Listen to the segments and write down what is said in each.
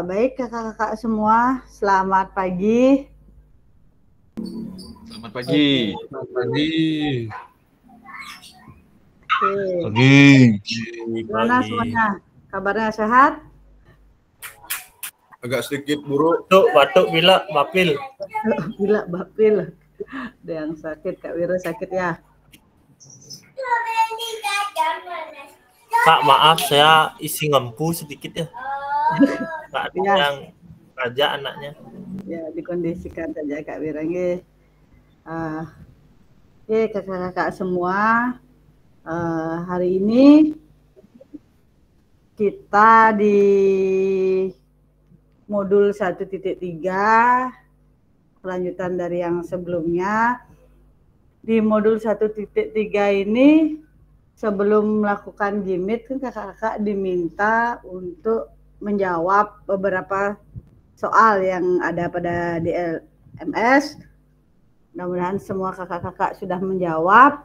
Baik kakak-kakak semua, selamat pagi. Selamat pagi. Selamat pagi. Oke, Pagi. gimana semuanya? Kabarnya sehat? Agak sedikit buruk. Batuk, pilek, bapil. Gila, bapil. Ada yang sakit, Kak Wira sakit ya? Kak, maaf saya isi ngempu sedikit ya. Nggak ada Ya. yang ngajak anaknya. Ya, dikondisikan saja Kak Wira. Oke, kakak-kakak semua, hari ini kita di modul 1.3, kelanjutan dari yang sebelumnya. Di modul 1.3 ini, sebelum melakukan GMIT, kan kakak-kakak diminta untuk menjawab beberapa soal yang ada pada DLMS. Mudah-mudahan semua kakak-kakak sudah menjawab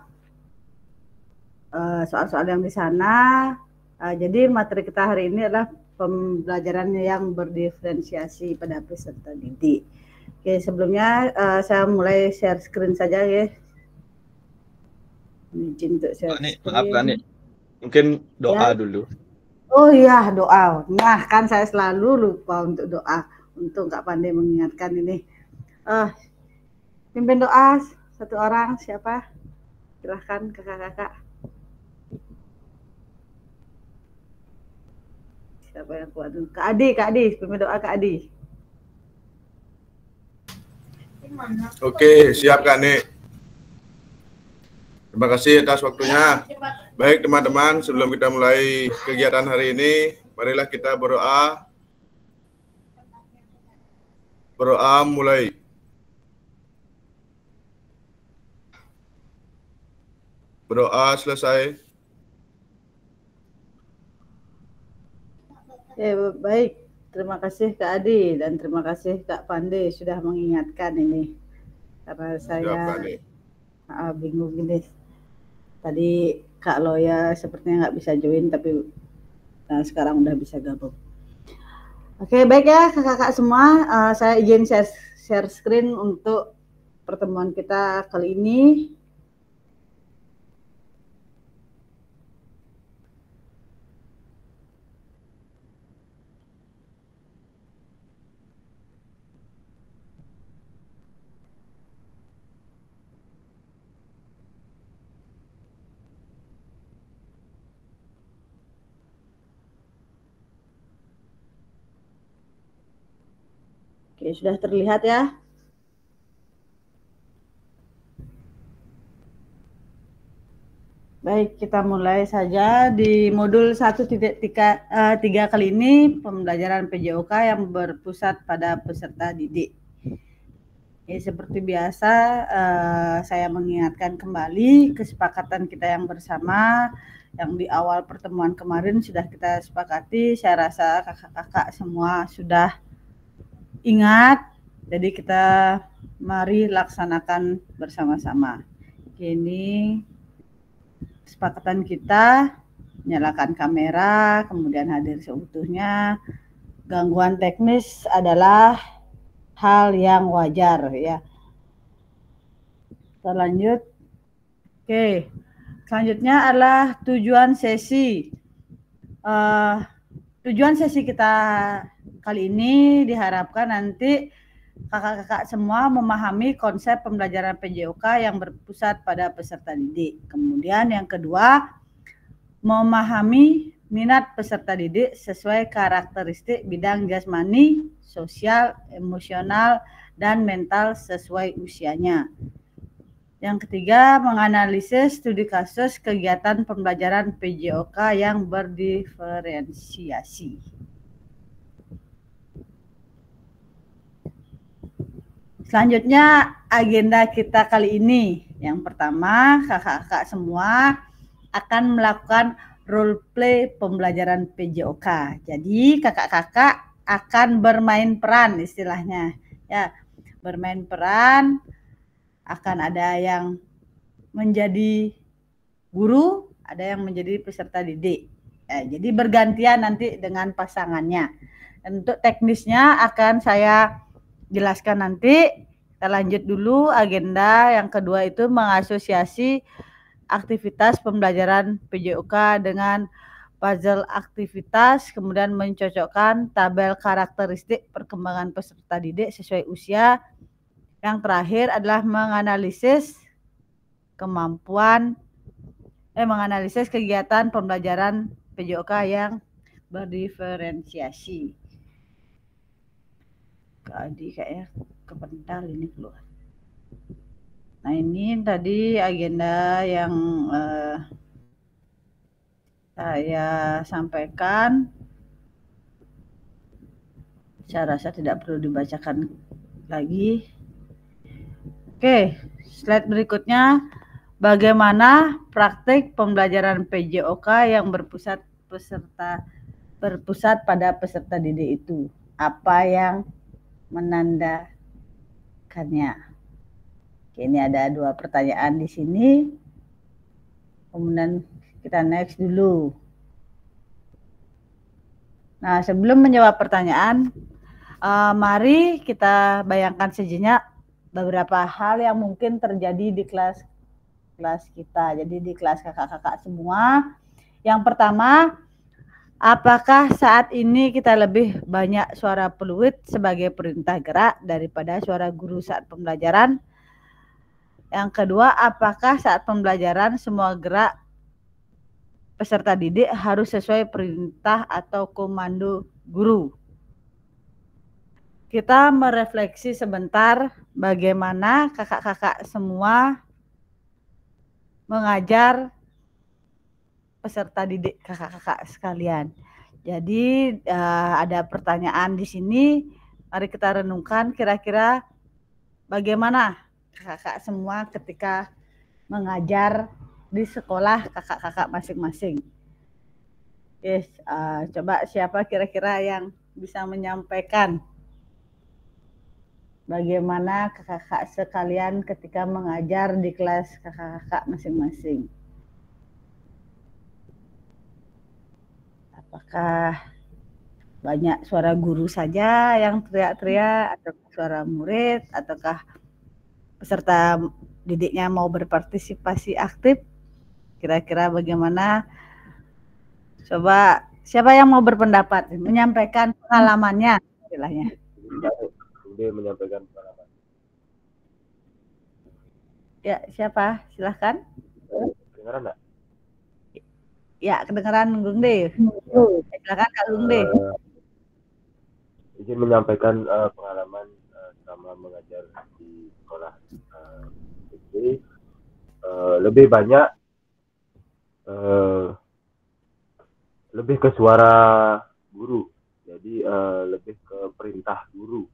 soal-soal yang di sana. Jadi materi kita hari ini adalah pembelajaran yang berdiferensiasi pada peserta didik. Oke, sebelumnya saya mulai share screen saja ya. Izin untuk share screen. Maaf Kak Nik. Mungkin doa ya. dulu. Oh iya, doa. Nah, kan saya selalu lupa untuk doa. Untuk Kak Pandai mengingatkan ini. Pimpin doa satu orang, siapa? Silahkan kakak-kakak. Siapa yang kuat dulu? Kak Adi, pimpin doa Kak Adi. Oke, siap Kak Nik. Terima kasih atas waktunya. Baik teman-teman, sebelum kita mulai kegiatan hari ini, marilah kita berdoa. Berdoa mulai. Berdoa selesai. Baik, terima kasih Kak Adi dan terima kasih Kak Pandai sudah mengingatkan ini. Karena saya bingung ini. Tadi Kak Loya sepertinya nggak bisa join, tapi sekarang udah bisa gabung. Oke, baik ya kakak-kakak semua, saya izin share screen untuk pertemuan kita kali ini. Oke, sudah terlihat ya? Baik, kita mulai saja di modul 1.3 kali ini, pembelajaran PJOK yang berpusat pada peserta didik. Ya, seperti biasa, saya mengingatkan kembali kesepakatan kita yang bersama, yang di awal pertemuan kemarin sudah kita sepakati. Saya rasa kakak-kakak semua sudah ingat, jadi kita mari laksanakan bersama-sama. Ini kesepakatan kita, nyalakan kamera, kemudian hadir seutuhnya. Gangguan teknis adalah hal yang wajar ya. Kita lanjut. Oke, selanjutnya adalah tujuan sesi. Tujuan sesi kita kali ini diharapkan nanti kakak-kakak semua memahami konsep pembelajaran PJOK yang berpusat pada peserta didik. Kemudian yang kedua, memahami minat peserta didik sesuai karakteristik bidang jasmani, sosial, emosional, dan mental sesuai usianya. Yang ketiga, menganalisis studi kasus kegiatan pembelajaran PJOK yang berdiferensiasi. Selanjutnya, agenda kita kali ini. Yang pertama, kakak-kakak semua akan melakukan role play pembelajaran PJOK. Jadi, kakak-kakak akan bermain peran istilahnya. Ya, bermain peran. Akan ada yang menjadi guru, ada yang menjadi peserta didik. Jadi bergantian nanti dengan pasangannya. Dan untuk teknisnya akan saya jelaskan nanti. Kita lanjut dulu agenda yang kedua itu mengasosiasi aktivitas pembelajaran PJOK dengan puzzle aktivitas, kemudian mencocokkan tabel karakteristik perkembangan peserta didik sesuai usia. Yang terakhir adalah menganalisis menganalisis kegiatan pembelajaran PJOK yang berdiferensiasi. Kayaknya kepental ini keluar. Nah, ini tadi agenda yang saya sampaikan. Saya rasa tidak perlu dibacakan lagi. Oke, slide berikutnya. Bagaimana praktik pembelajaran PJOK yang berpusat pada peserta didik itu? Apa yang menandakannya? Oke, ini ada 2 pertanyaan di sini. Kemudian kita next dulu. Nah, sebelum menjawab pertanyaan, mari kita bayangkan sejenak beberapa hal yang mungkin terjadi di kelas kita. Jadi di kelas kakak-kakak semua. Yang pertama, apakah saat ini kita lebih banyak suara peluit sebagai perintah gerak daripada suara guru saat pembelajaran? Yang kedua, apakah saat pembelajaran semua gerak peserta didik harus sesuai perintah atau komando guru? Kita merefleksi sebentar bagaimana kakak-kakak semua mengajar peserta didik kakak-kakak sekalian. Jadi ada pertanyaan di sini. Mari kita renungkan kira-kira bagaimana kakak-kakak semua ketika mengajar di sekolah kakak-kakak masing-masing. Yes, coba siapa kira-kira yang bisa menyampaikan bagaimana kakak-kakak sekalian ketika mengajar di kelas kakak-kakak masing-masing? Apakah banyak suara guru saja yang teriak-teriak, atau suara murid, ataukah peserta didiknya mau berpartisipasi aktif? Kira-kira bagaimana? Coba siapa yang mau berpendapat, menyampaikan pengalamannya istilahnya? Dia menyampaikan pengalaman. Ya, siapa? Silahkan. Kedengaran enggak? Ya, kedengaran Gung De. Silakan Kak Gung De. Izin menyampaikan pengalaman selama mengajar di sekolah. Jadi lebih banyak lebih ke suara guru. Jadi lebih ke perintah guru,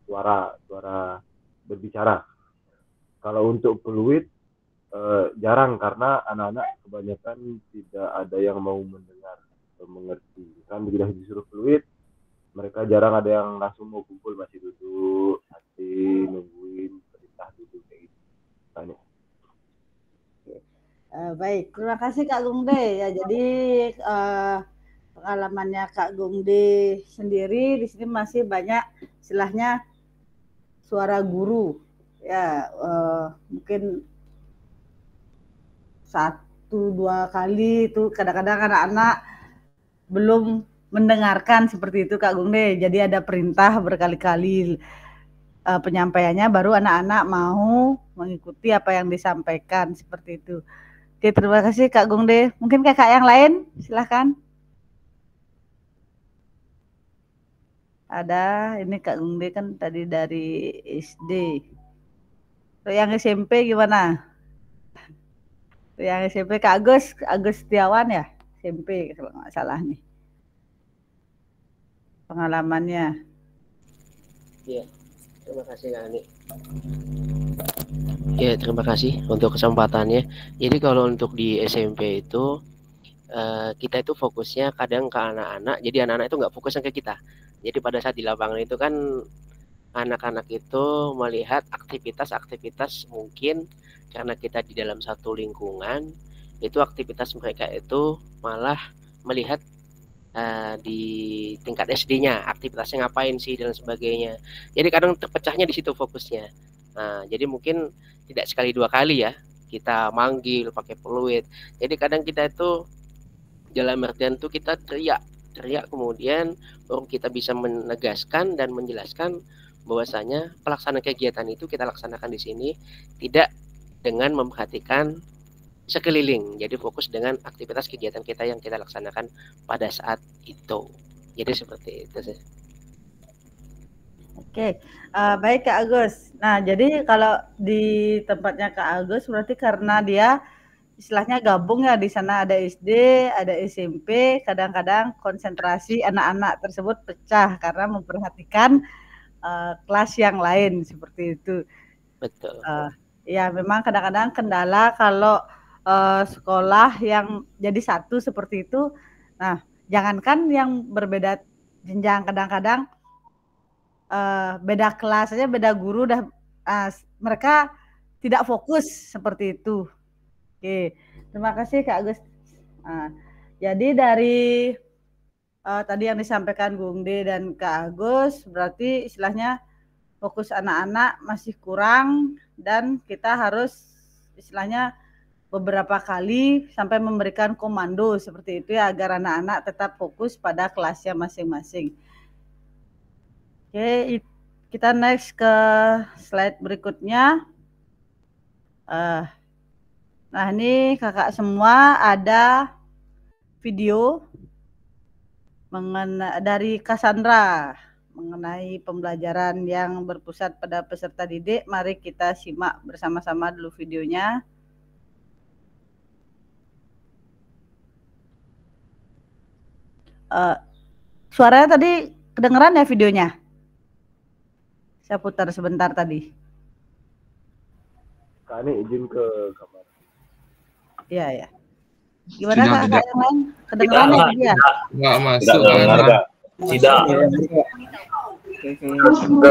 suara berbicara. Kalau untuk peluit jarang, karena anak-anak kebanyakan tidak ada yang mau mendengar atau mengerti. Kan begitu disuruh peluit, mereka jarang ada yang langsung mau kumpul, masih duduk, hati nungguin perintah duduk kayak gitu. Tanya. Baik, terima kasih Kak Gung De. Ya, jadi pengalamannya Kak Gung De sendiri di sini masih banyak istilahnya suara guru. Ya, mungkin 1-2 kali itu kadang-kadang anak-anak belum mendengarkan seperti itu Kak Gung De. Jadi ada perintah berkali-kali penyampaiannya baru anak-anak mau mengikuti apa yang disampaikan seperti itu. Oke, terima kasih Kak Gung De. Mungkin kakak yang lain silahkan. Ada, ini Kak Gung De kan tadi dari SD. Yang SMP gimana? Yang SMP Kak Agus Setiawan ya, SMP kalau nggak salah nih pengalamannya. Iya, terima kasih Kak Ani. Ya, terima kasih untuk kesempatannya. Jadi kalau untuk di SMP itu kita itu fokusnya kadang ke anak-anak. Jadi anak-anak itu nggak fokusnya ke kita. Jadi pada saat di lapangan itu kan anak-anak itu melihat aktivitas-aktivitas, mungkin karena kita di dalam satu lingkungan, itu aktivitas mereka itu malah melihat di tingkat SD-nya aktivitasnya ngapain sih dan sebagainya. Jadi kadang terpecahnya di situ fokusnya. Nah, jadi mungkin tidak sekali dua kali ya kita manggil pakai peluit. Jadi kadang kita itu dalam artian tuh kita teriak kemudian baru kita bisa menegaskan dan menjelaskan bahwasanya pelaksanaan kegiatan itu kita laksanakan di sini tidak dengan memperhatikan sekeliling. Jadi fokus dengan aktivitas kegiatan kita yang kita laksanakan pada saat itu. Jadi seperti itu sih. Oke, baik Kak Agus. Nah, jadi kalau di tempatnya Kak Agus berarti karena dia istilahnya gabung ya, di sana ada SD, ada SMP, kadang-kadang konsentrasi anak-anak tersebut pecah karena memperhatikan kelas yang lain seperti itu. Betul. Ya, memang kadang-kadang kendala kalau sekolah yang jadi satu seperti itu. Nah, jangankan yang berbeda jenjang, kadang-kadang beda kelas saja, beda guru, mereka tidak fokus seperti itu. Oke, terima kasih Kak Agus. Jadi dari tadi yang disampaikan Gung De dan Kak Agus, berarti istilahnya fokus anak-anak masih kurang dan kita harus istilahnya beberapa kali sampai memberikan komando seperti itu ya, agar anak-anak tetap fokus pada kelasnya masing-masing. Oke, kita next ke slide berikutnya. Nah, ini kakak semua ada video dari Cassandra mengenai pembelajaran yang berpusat pada peserta didik. Mari kita simak bersama-sama dulu videonya. Suaranya tadi kedengeran ya videonya? Saya putar sebentar tadi. Kak ini izin ke kamar. Iya ya. Gimana Kak yang lain? Kedengeran ya dia? Enggak masuk. Tidak.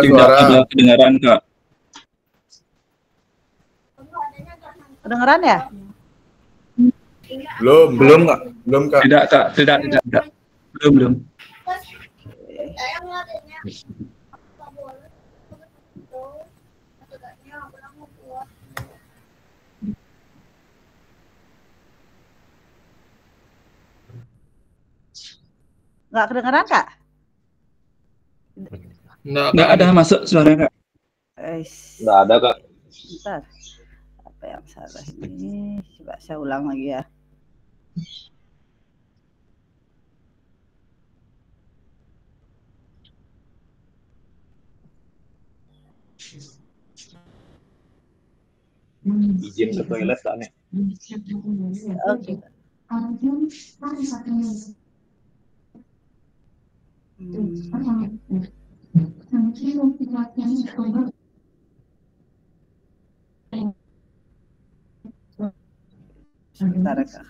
Tidak ada kedengaran Kak. Kedengeran ya? Belum Kak. Tidak Kak, tidak. Belum. Nggak kedengeran Kak? Nggak ada masuk suara Kak. Nggak ada Kak. Bentar. Apa yang salah ini? Coba saya ulang lagi ya. Izin ke toilet Kak nih. Oke. Sebentar Kak.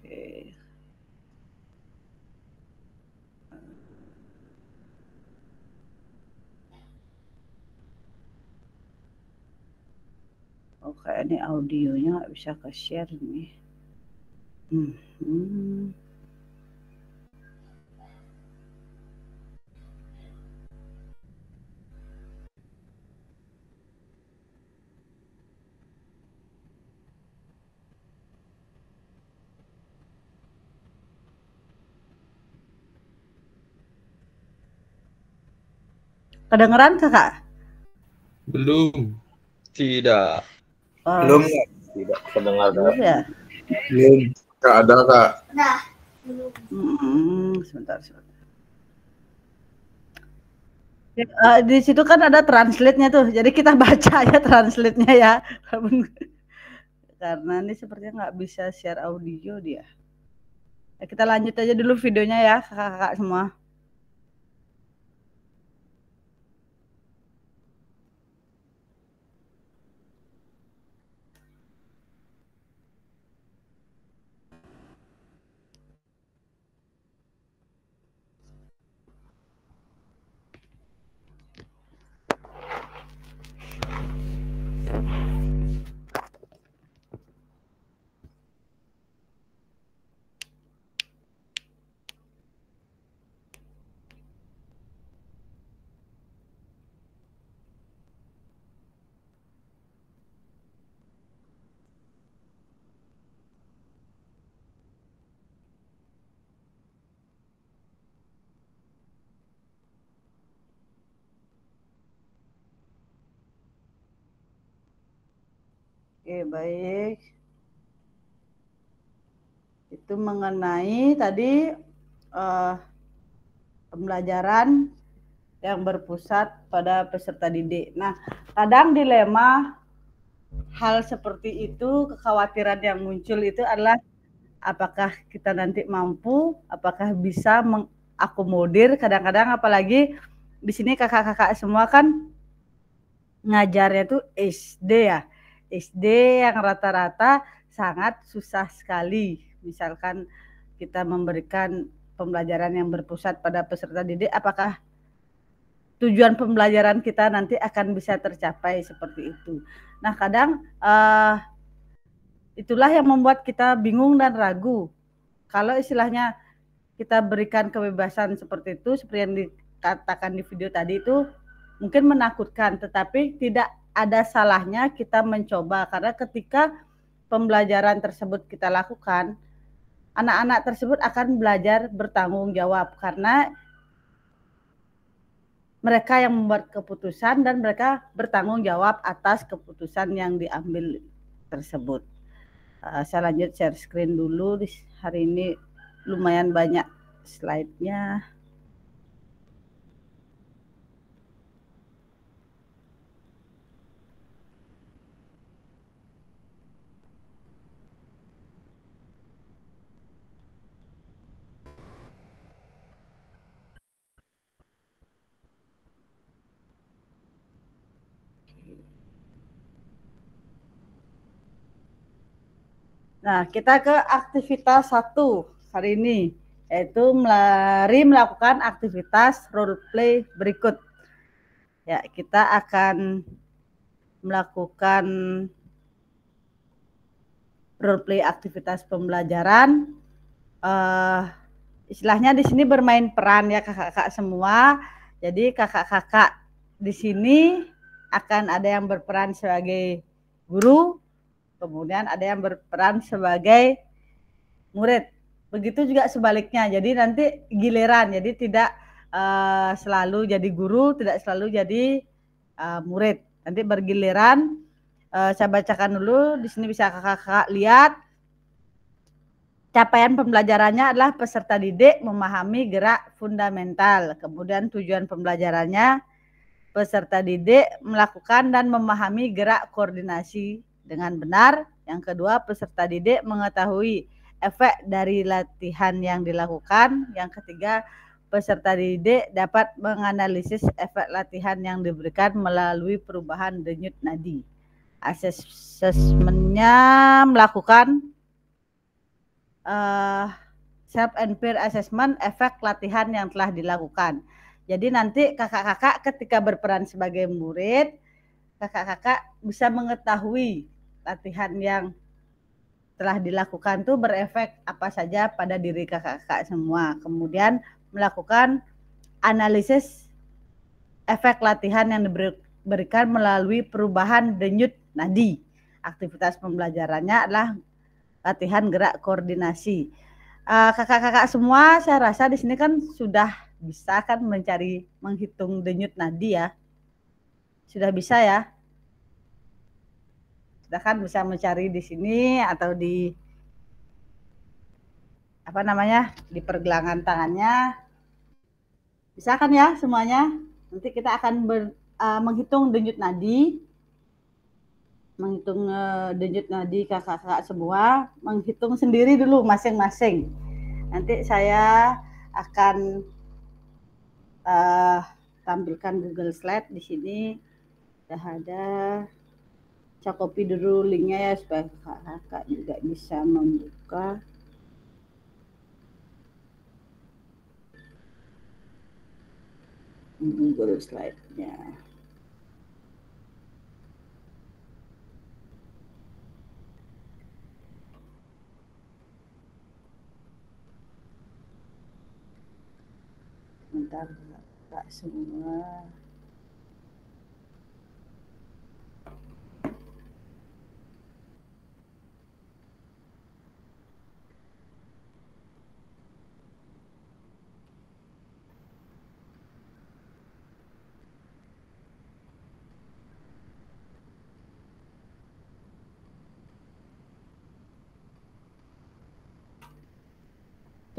Oke. Oke, ini audionya nggak bisa ke share nih. Kedengeran Kakak? Belum. Tidak. Belum. Tidak terdengar. Belum ya? Belum. Nggak ada Kak. Sebentar. Di situ kan ada translate-nya tuh, jadi kita baca ya translate-nya ya. Karena ini sepertinya nggak bisa share audio dia. Kita lanjut aja dulu videonya ya kakak-kakak semua. Oke, baik. Itu mengenai tadi pembelajaran yang berpusat pada peserta didik. Nah, kadang dilema hal seperti itu, kekhawatiran yang muncul itu adalah apakah kita nanti mampu, apakah bisa mengakomodir. Kadang-kadang apalagi di sini kakak-kakak semua kan ngajarnya tuh SD ya. SD yang rata-rata sangat susah sekali. Misalkan kita memberikan pembelajaran yang berpusat pada peserta didik, apakah tujuan pembelajaran kita nanti akan bisa tercapai seperti itu. Nah, kadang itulah yang membuat kita bingung dan ragu. Kalau istilahnya kita berikan kebebasan seperti itu, seperti yang dikatakan di video tadi itu, mungkin menakutkan, tetapi tidak ada salahnya kita mencoba, karena ketika pembelajaran tersebut kita lakukan, anak-anak tersebut akan belajar bertanggung jawab, karena mereka yang membuat keputusan dan mereka bertanggung jawab atas keputusan yang diambil tersebut. Saya lanjut share screen dulu. Hari ini lumayan banyak slide-nya. Nah, kita ke aktivitas 1 hari ini, yaitu melakukan aktivitas role play berikut. Ya, kita akan melakukan role play aktivitas pembelajaran. Istilahnya di sini bermain peran ya kakak-kakak semua. Jadi kakak-kakak di sini akan ada yang berperan sebagai guru, kemudian ada yang berperan sebagai murid. Begitu juga sebaliknya. Jadi nanti giliran. Jadi tidak selalu jadi guru, tidak selalu jadi murid. Nanti bergiliran. Saya bacakan dulu. Di sini bisa kakak-kakak lihat. Capaian pembelajarannya adalah peserta didik memahami gerak fundamental. Kemudian tujuan pembelajarannya peserta didik melakukan dan memahami gerak koordinasi dengan benar. Yang kedua, peserta didik mengetahui efek dari latihan yang dilakukan. Yang ketiga, peserta didik dapat menganalisis efek latihan yang diberikan melalui perubahan denyut nadi. Asesmennya melakukan self and peer assessment efek latihan yang telah dilakukan. Jadi nanti kakak-kakak ketika berperan sebagai murid, kakak-kakak bisa mengetahui latihan yang telah dilakukan tuh berefek apa saja pada diri kakak-kakak semua. Kemudian melakukan analisis efek latihan yang diberikan melalui perubahan denyut nadi. Aktivitas pembelajarannya adalah latihan gerak koordinasi. Kakak-kakak semua saya rasa di sini kan sudah bisa kan menghitung denyut nadi ya. Sudah bisa ya. Sudah kan bisa mencari di sini atau di di pergelangan tangannya. Bisa kan ya semuanya? Nanti kita akan menghitung denyut nadi. Menghitung denyut nadi kakak-kakak semua, menghitung sendiri dulu masing-masing. Nanti saya akan tampilkan Google Slide di sini. Sudah ada. Saya copy dulu linknya ya supaya kakak juga bisa membuka. Google Slide-nya. Bentar, Kak semua.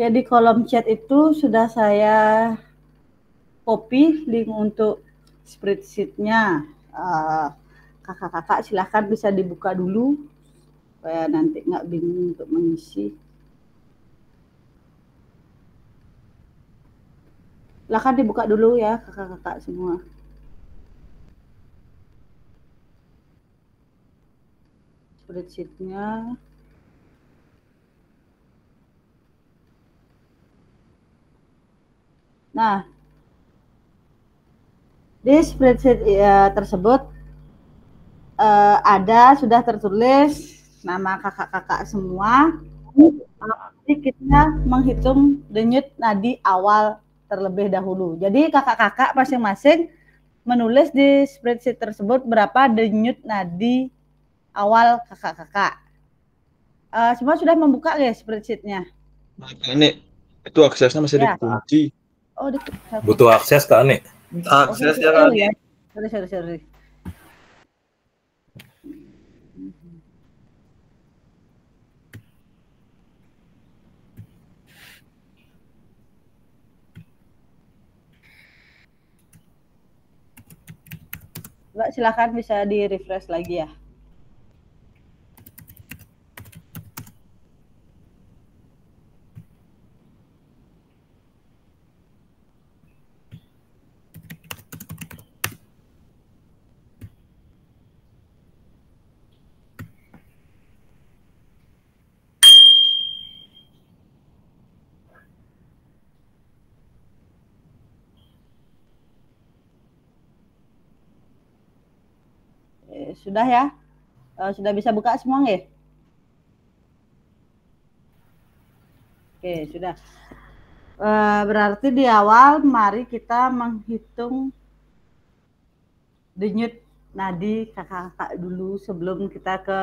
Ya, di kolom chat itu sudah saya copy link untuk spreadsheet-nya. Kakak-kakak silahkan bisa dibuka dulu supaya nanti nggak bingung untuk mengisi. Silahkan dibuka dulu ya kakak-kakak semua. Spreadsheet-nya. Nah, di spreadsheet tersebut sudah tertulis nama kakak-kakak semua. Jadi kita menghitung denyut nadi awal terlebih dahulu. Jadi kakak-kakak masing-masing menulis di spreadsheet tersebut berapa denyut nadi awal kakak-kakak. Semua sudah membuka ya spreadsheet-nya? Ini itu aksesnya masih Ya. dikunci. Oh, Butuh akses Kak Ani. Akses ya kan? ya. Sorry. Mbak, silakan bisa di-refresh lagi ya. Sudah ya? Sudah bisa buka semua nggak? Oke, sudah. Berarti di awal mari kita menghitung denyut nadi kakak-kakak dulu sebelum kita ke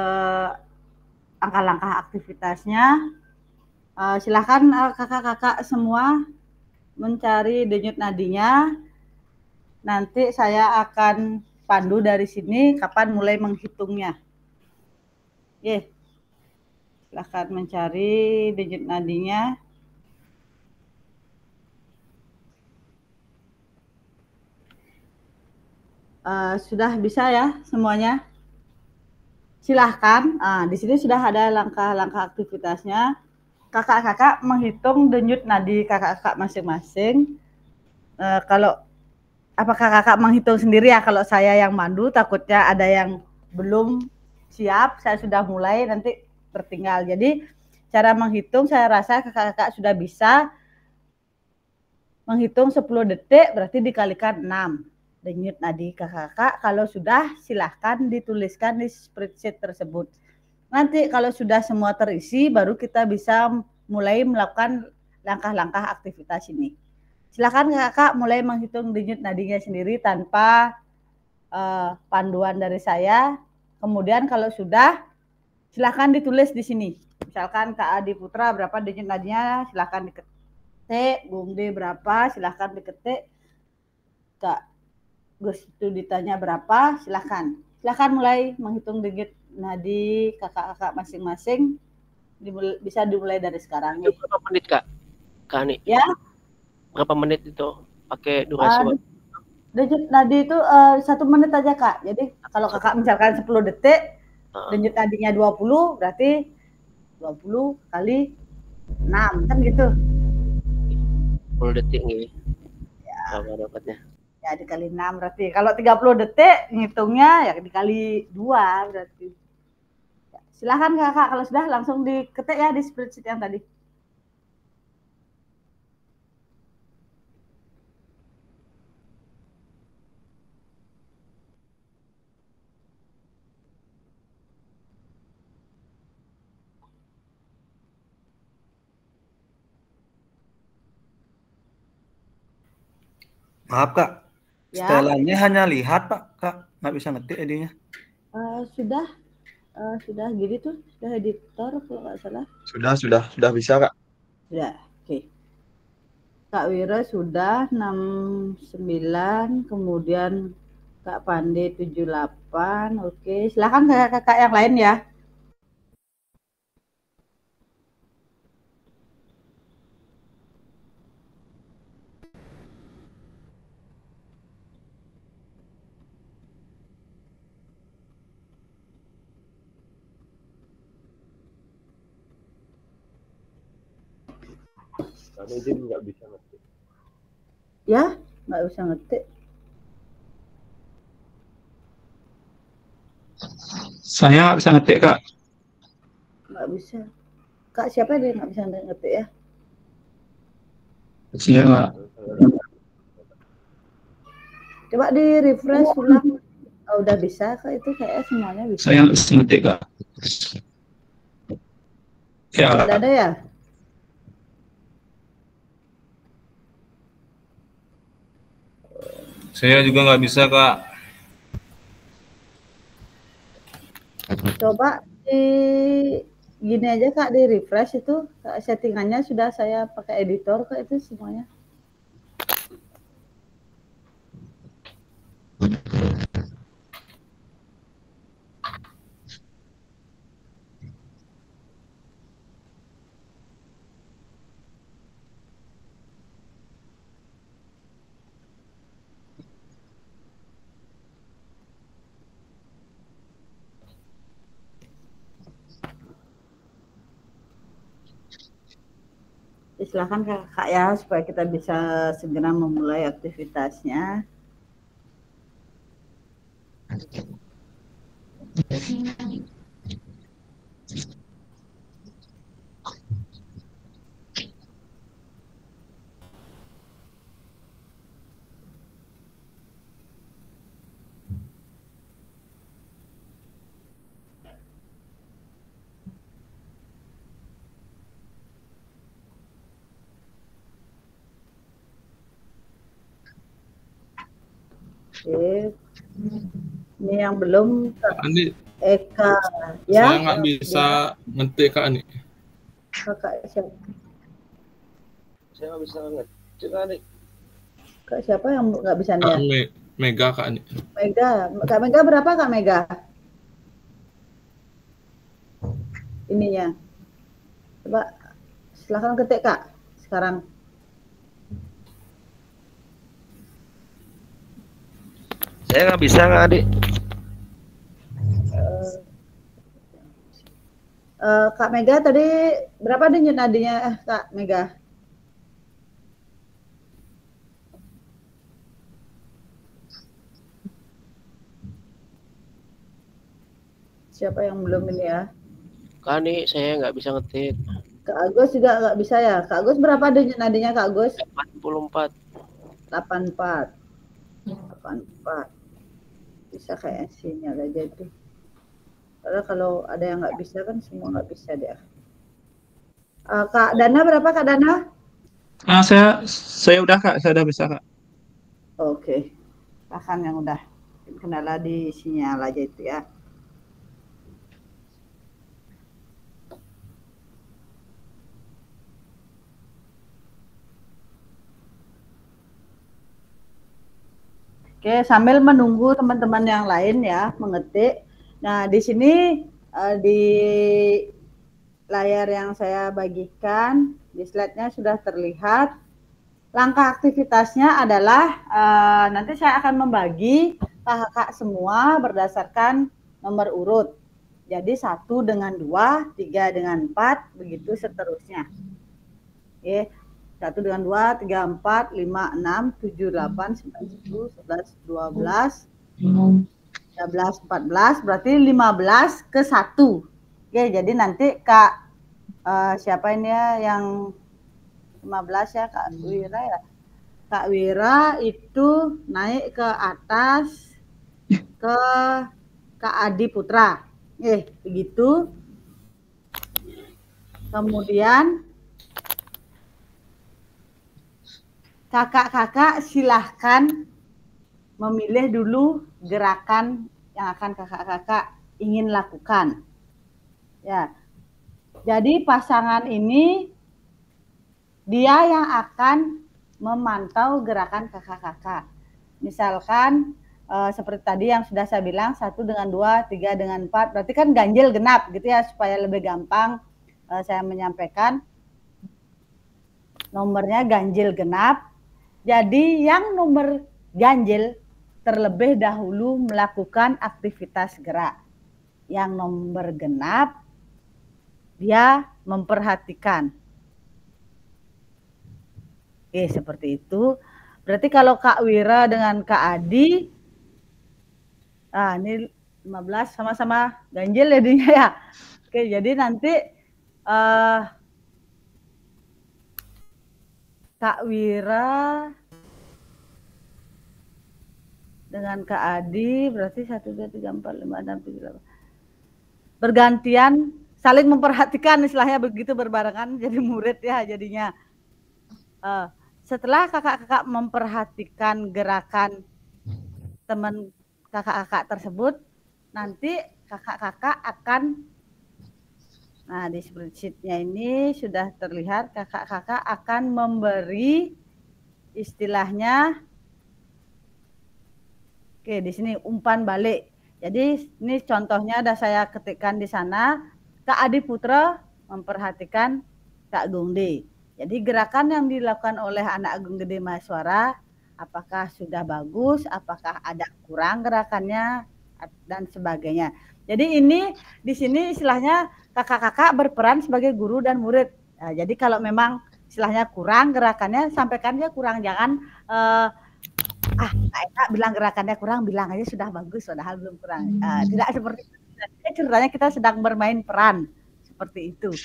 langkah-langkah aktivitasnya. Silahkan kakak-kakak semua mencari denyut nadinya. Nanti saya akan pandu dari sini kapan mulai menghitungnya. Silahkan mencari denyut nadinya. Sudah bisa ya semuanya? Silahkan. Di sini sudah ada langkah-langkah aktivitasnya. Kakak-kakak menghitung denyut nadi kakak-kakak masing-masing. Kalau apakah kakak menghitung sendiri ya? Kalau saya yang mandu takutnya ada yang belum siap. Saya sudah mulai nanti tertinggal. Jadi cara menghitung saya rasa kakak-kakak sudah bisa menghitung 10 detik berarti dikalikan 6 denyut nadi kakak-kakak. Kalau sudah silahkan dituliskan di spreadsheet tersebut. Nanti kalau sudah semua terisi baru kita bisa mulai melakukan langkah-langkah aktivitas ini. Silakan kakak mulai menghitung denyut nadinya sendiri tanpa panduan dari saya. Kemudian kalau sudah, silakan ditulis di sini. Misalkan Kak Adi Putra berapa denyut nadinya, silakan diketik. Bung D berapa, silakan diketik. Kak Gus itu ditanya berapa, silakan. Silakan mulai menghitung denyut nadi kakak-kakak masing-masing. Bisa dimulai dari sekarang. Itu berapa menit Kak? Kak Ani? Ya. Berapa menit itu pakai durasi? Denyut nadi itu 1 menit aja Kak. Jadi kalau kakak misalkan 10 detik, denyut nadinya 20, berarti 20 kali 6 kan gitu. 10 detik nih. Apa dapatnya? Ya dikali 6 berarti. Kalau 30 detik ngitungnya ya dikali 2 berarti. Ya, silahkan Kakak, kalau sudah langsung diketik ya di spreadsheet yang tadi. Maaf Kak, Ya. setelannya hanya lihat Pak, Kak, nggak bisa ngetik idenya. Sudah gini tuh, sudah editor kalau nggak salah. Sudah bisa Kak. Sudah, oke. Kak Wira sudah 69, kemudian Kak Pandi 78, oke. Silakan kakak-kakak yang lain ya. Kami Din nggak bisa ngetik. Ya, nggak bisa ngetik. Saya nggak bisa ngetik Kak. Nggak bisa. Kak siapa dia nggak bisa ngetik ya? Saya nggak. Coba di refresh ulang. Oh, udah bisa Kak, itu kayaknya semuanya bisa. Saya nggak bisa ngetik Kak. Ya. Nggak ada ya? Saya juga nggak bisa Kak. Coba di gini aja Kak, di refresh itu settingannya sudah saya pakai editor Kak, itu semuanya. Silahkan Kak ya, supaya kita bisa segera memulai aktivitasnya. Oke. Ini yang belum Andi, Eka ya. saya nggak bisa ngetik Kak Ani. Kakak siapa? Saya nggak bisa ngetik Kak Ani. Kak siapa yang nggak bisa Kak nih? Mega Kak Ani. Mega. Kak Mega berapa Kak Mega? Ininya. Coba silahkan ketik Kak sekarang. Saya nggak bisa Kak Adik. Kak Mega tadi berapa denyut nadinya Kak Mega? Siapa yang belum ini ya? Kak Ani, saya nggak bisa ngetik. Kak Agus juga nggak bisa ya? Kak Agus berapa denyut nadinya Kak Agus? 84. 84. 84. Bisa kayak sinyal aja itu. Karena kalau ada yang nggak bisa kan semua nggak bisa dia. Kak Dana berapa Kak Dana? Saya udah Kak, saya udah bisa Kak. Oke. Silahkan yang udah. Kendala di sinyal aja itu ya. Oke, sambil menunggu teman-teman yang lain ya mengetik. Nah, di sini di layar yang saya bagikan, di slide-nya sudah terlihat. Langkah aktivitasnya adalah nanti saya akan membagi kakak semua berdasarkan nomor urut. Jadi 1 dengan 2, 3 dengan 4, begitu seterusnya. 1 dengan 2, 3, 4, 5, 6, 7, 8, 9, 10, 11, 12, 13, 14, berarti 15 ke 1. Oke, jadi nanti Kak, siapa ini ya yang 15 ya, Kak Wira ya. Kak Wira itu naik ke atas ke Kak Adi Putra. Begitu. Kemudian kakak-kakak silahkan memilih dulu gerakan yang akan kakak-kakak ingin lakukan. Ya. Jadi pasangan ini dia yang akan memantau gerakan kakak-kakak. Misalkan seperti tadi yang sudah saya bilang 1 dengan 2, 3 dengan 4, berarti kan ganjil genap gitu ya, supaya lebih gampang saya menyampaikan. Nomornya ganjil genap. Jadi yang nomor ganjil terlebih dahulu melakukan aktivitas gerak. Yang nomor genap dia memperhatikan. Seperti itu. Berarti kalau Kak Wira dengan Kak Adi, ini 15 sama-sama ganjil jadinya ya. Jadi nanti Kak Wira dengan Kak Adi berarti 1, 2, 3, 4, 5, 6, 7, 8. Bergantian saling memperhatikan, istilahnya begitu, berbarengan jadi murid ya jadinya. Setelah kakak-kakak memperhatikan gerakan teman kakak-kakak tersebut, nanti kakak-kakak akan, nah di spreadsheet-nya ini sudah terlihat, kakak-kakak akan memberi istilahnya, di sini umpan balik. Jadi ini contohnya ada saya ketikkan di sana, Kak Adi Putra memperhatikan Kak Gungde. Jadi gerakan yang dilakukan oleh anak Agung Gede Mahaswara, apakah sudah bagus, apakah ada kurang gerakannya, dan sebagainya. Jadi ini di sini istilahnya kakak-kakak berperan sebagai guru dan murid. Nah, jadi kalau memang istilahnya kurang gerakannya, sampaikan dia kurang, jangan Kak Eka bilang gerakannya kurang, bilang aja sudah bagus, padahal belum kurang. Tidak seperti itu. Ceritanya kita sedang bermain peran seperti itu.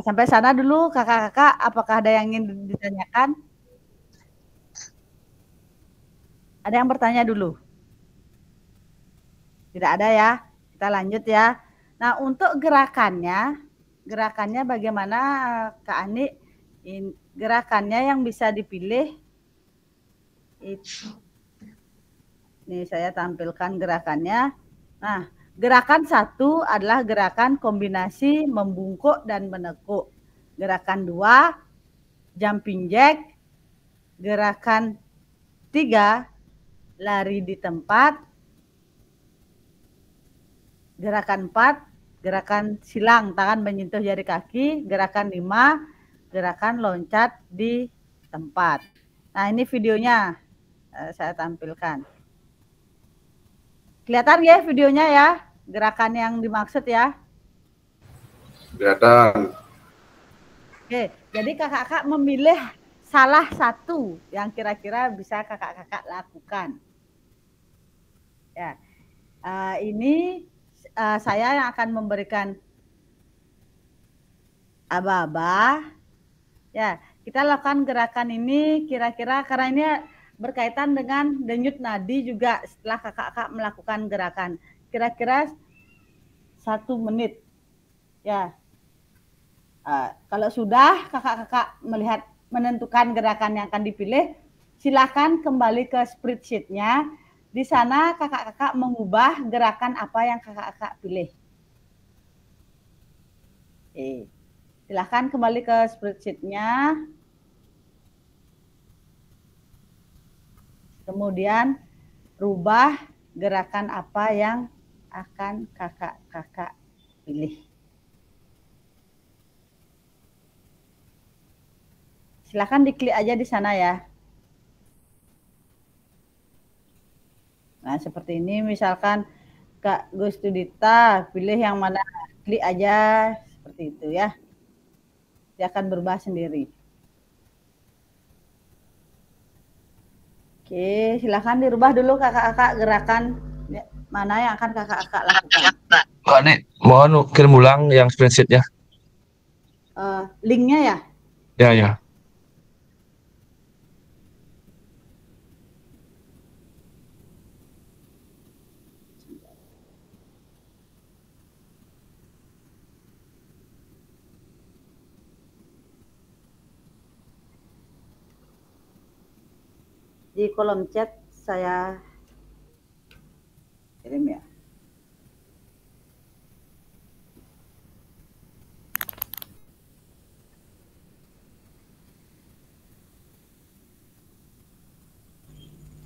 Sampai sana dulu kakak-kakak, apakah ada yang ingin ditanyakan? Ada yang bertanya dulu? Tidak ada ya? Kita lanjut ya. Nah, untuk gerakannya bagaimana Kak Ani? Gerakannya yang bisa dipilih, ini saya tampilkan gerakannya. Nah, gerakan 1 adalah gerakan kombinasi membungkuk dan menekuk. Gerakan 2, jumping jack. Gerakan 3, lari di tempat. Gerakan 4, gerakan silang, tangan menyentuh jari kaki. Gerakan 5, gerakan loncat di tempat. Nah, ini videonya saya tampilkan. Kelihatan ya videonya ya, gerakan yang dimaksud ya? Kelihatan. Oke, jadi kakak-kakak memilih salah satu yang kira-kira bisa kakak-kakak lakukan. Ya, ini saya yang akan memberikan aba-aba. Ya, kita lakukan gerakan ini kira-kira karena ini berkaitan dengan denyut nadi juga setelah kakak-kakak melakukan gerakan. Kira-kira 1 menit. Ya. Kalau sudah kakak-kakak melihat menentukan gerakan yang akan dipilih, silakan kembali ke spreadsheet-nya. Di sana kakak-kakak mengubah gerakan apa yang kakak-kakak pilih. Silakan kembali ke spreadsheet-nya. Kemudian rubah gerakan apa yang akan kakak-kakak pilih. Silakan diklik aja di sana ya. Nah, seperti ini misalkan Kak Gustudita pilih yang mana, klik aja seperti itu ya. dia akan berubah sendiri. Oke, silakan dirubah dulu kakak-kakak gerakan mana yang akan kakak-kakak lakukan. Kak Nek, mohon kirim ulang yang spreadsheet-nya. Linknya ya? Ya, ya. Di kolom chat saya kirim ya.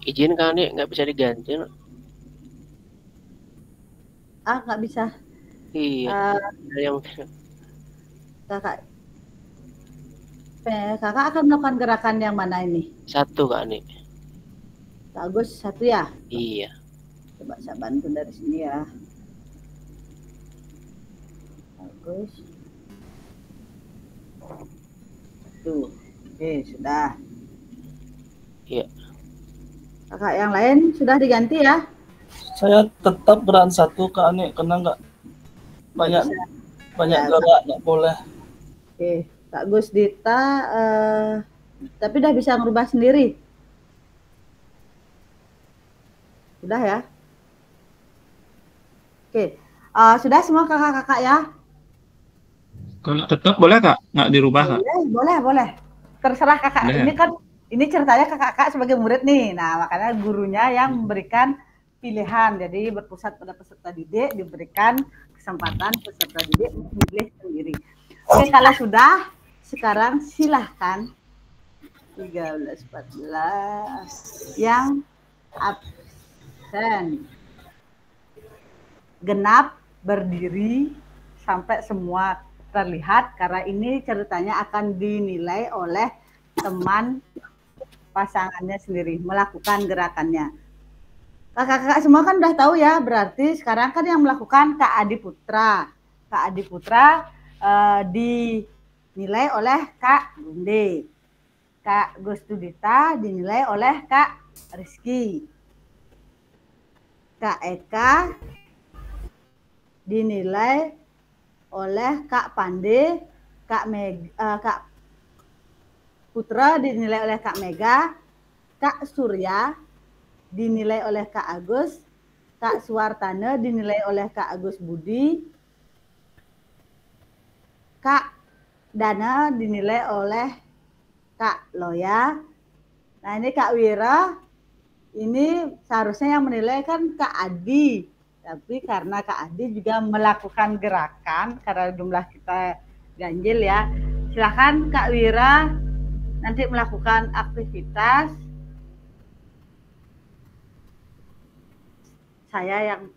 Izin Kak Nek, nggak bisa diganti. Nggak bisa. Iya. Yang kakak akan melakukan gerakan yang mana ini? Satu Kak Nek. Bagus, satu ya? Iya. Coba saya bantu dari sini ya. Bagus. Tuh, oke sudah. Iya. Kakak yang lain sudah diganti ya? Saya tetap gerakan satu Kak Nek, karena nggak banyak gerak, nggak boleh. Oke, Kak Gus Dita, tapi udah bisa merubah sendiri. Sudah ya? Oke, sudah semua kakak-kakak ya? Kalau tetap boleh Kak? Nggak dirubah Kak? Boleh. Terserah kakak. Boleh. Ini kan ini ceritanya kakak-kakak sebagai murid nih. Nah, makanya gurunya yang memberikan pilihan. Jadi berpusat pada peserta didik, diberikan kesempatan peserta didik memilih sendiri. Oke, kalau sudah, sekarang silahkan 13-14 yang absen. Genap berdiri sampai semua terlihat, karena ini ceritanya akan dinilai oleh teman pasangannya sendiri melakukan gerakannya. Kakak-kakak semua kan udah tahu ya, berarti sekarang kan yang melakukan Kak Adi Putra. Kak Adi Putra dinilai oleh Kak Bunde. Kak Gustudita dinilai oleh Kak Rizky. Kak Eka dinilai oleh Kak Pande, Kak Putra dinilai oleh Kak Mega, Kak Surya dinilai oleh Kak Agus, Kak Suwartane dinilai oleh Kak Agus Budi, Kak Dana dinilai oleh Kak Loya. Nah ini Kak Wira, ini seharusnya yang menilai kan Kak Adi. Tapi karena Kak Adi juga melakukan gerakan, karena jumlah kita ganjil ya. Silakan Kak Wira nanti melakukan aktivitas. Saya yang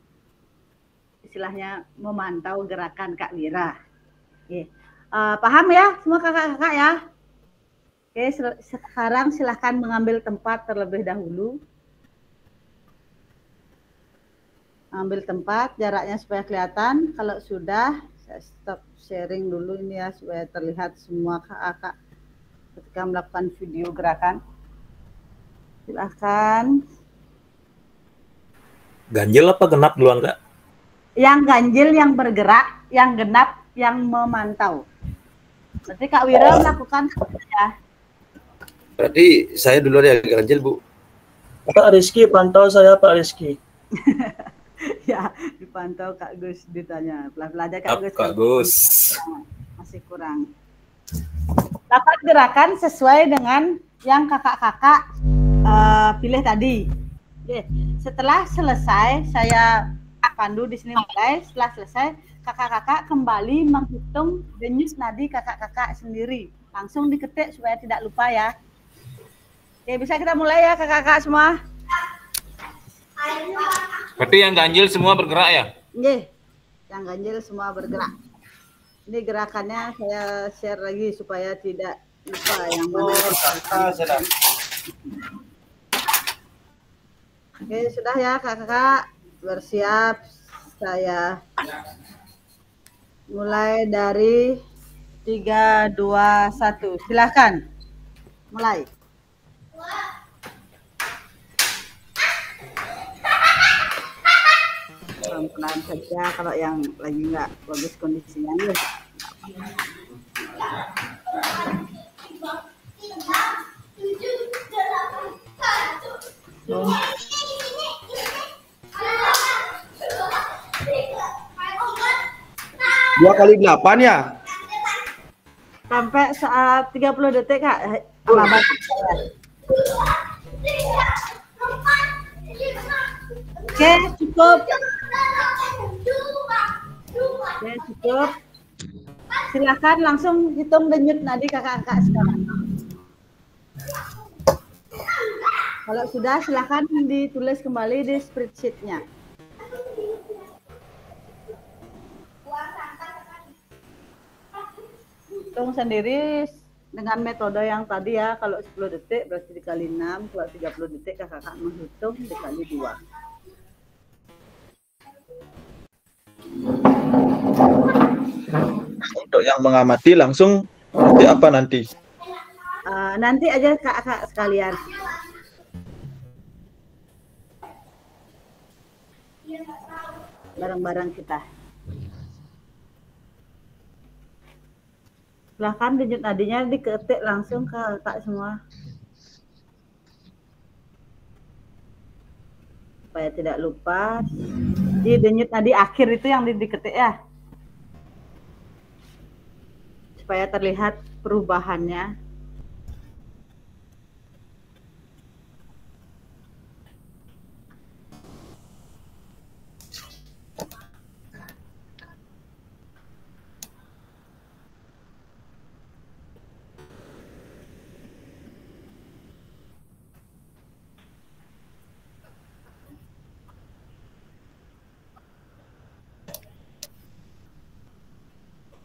istilahnya memantau gerakan Kak Wira. Oke. Paham ya semua kakak-kakak ya? Oke, sekarang silahkan mengambil tempat terlebih dahulu. Ambil tempat, jaraknya supaya kelihatan. Kalau sudah, saya stop sharing dulu ini ya, supaya terlihat semua kakak ketika melakukan video gerakan. Silahkan. Ganjil apa genap duluan Kak? Yang ganjil yang bergerak, yang genap yang memantau. Berarti Kak Wira melakukan ya. Berarti saya duluan yang ganjil, Bu. Pak Rizky, pantau saya Pak Rizky. Ya, dipantau Kak Gus ditanya. Pelan-pelan aja Kak Gus. Kak Gus. Masih kurang. Dapat gerakan sesuai dengan yang kakak-kakak pilih tadi. Oke, setelah selesai saya pandu di sini mulai. Setelah selesai kakak-kakak kembali menghitung denyut nadi kakak-kakak sendiri. Langsung diketik supaya tidak lupa ya. Oke, bisa kita mulai ya kakak-kakak semua. Berarti yang ganjil semua bergerak ya? Iya, yang ganjil semua bergerak. Ini gerakannya saya share lagi supaya tidak lupa yang mana. Oke, sudah ya kakak-kakak, bersiap. Saya mulai dari 3, 2, 1. Silakan. Mulai. Pelan-pelan saja kalau yang lagi nggak bagus kondisinya ya. Dua kali 8 ya? Sampai saat 30 detik Kak. Lama. Oke, cukup. Oke, cukup. Silakan langsung hitung denyut nadi kakak-kakak sekarang. Kalau sudah, silakan ditulis kembali di spreadsheet-nya. Hitung sendiri dengan metode yang tadi ya. Kalau 10 detik berarti dikali 6. Kalau 30 detik kakak menghitung dikali 2. Untuk yang mengamati langsung nanti apa nanti? Nanti aja kakak sekalian. Bareng-bareng kita. Silahkan denyut nadinya diketik langsung ke kakak semua. Supaya tidak lupa. Di denyut nadi akhir itu yang diketik ya. Supaya terlihat perubahannya.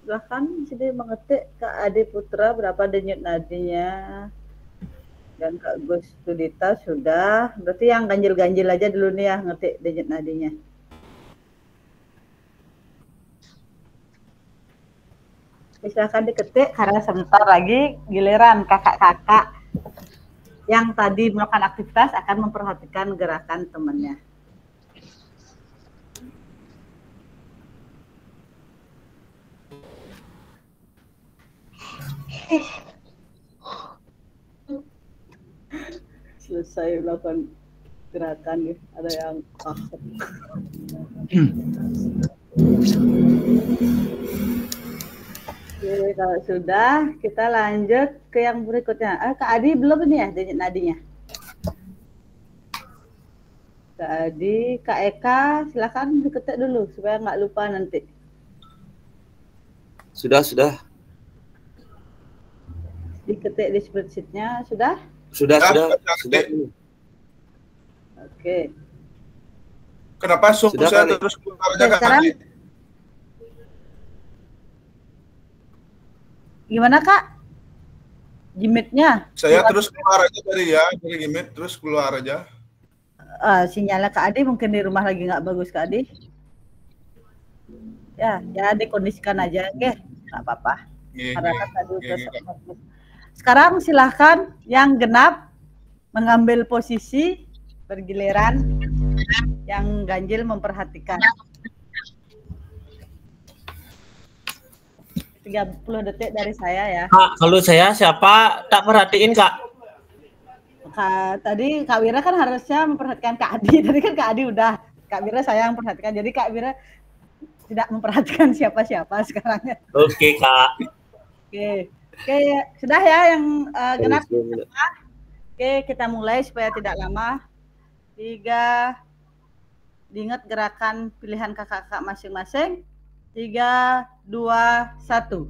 Silahkan sini mengetik Kak Ade Putra berapa denyut nadinya, dan Kak Gus Tudita sudah. Berarti yang ganjil-ganjil aja dulu nih ya ngetik denyut nadinya. Silahkan diketik karena sebentar lagi giliran kakak-kakak yang tadi melakukan aktivitas akan memperhatikan gerakan temannya. Selesai melakukan gerakan nih, ada yang Oke, kalau sudah kita lanjut ke yang berikutnya. Kak Adi belum nih ya denyut nadinya? Kak Adi, Kak Eka, silakan diketik dulu supaya nggak lupa nanti. Sudah. Diketik di spreadsheet-nya, sudah? Sudah. Oke. Kenapa Sudah, saya Kak, terus keluar aja Kak? Sekarang gimana Kak? Gimmick-nya? Saya terus keluar aja dari gimmick, terus keluar aja. Sinyalnya Kak Adi mungkin di rumah lagi nggak bagus Kak Adi. Ya dikondisikan aja, nggih, nggak apa-apa. Sekarang silahkan yang genap mengambil posisi bergiliran, yang ganjil memperhatikan. 30 detik dari saya ya. Kak, kalau saya siapa tak perhatiin Kak? Tadi Kak Wira kan harusnya memperhatikan Kak Adi. Tadi kan Kak Adi udah. Kak Wira saya yang memperhatikan. Jadi Kak Wira tidak memperhatikan siapa-siapa sekarang. Oke Kak. Oke, sudah ya yang genap. Oke, kita mulai supaya tidak lama. 3, diingat gerakan pilihan kakak-kakak masing-masing. 3, 2, 1.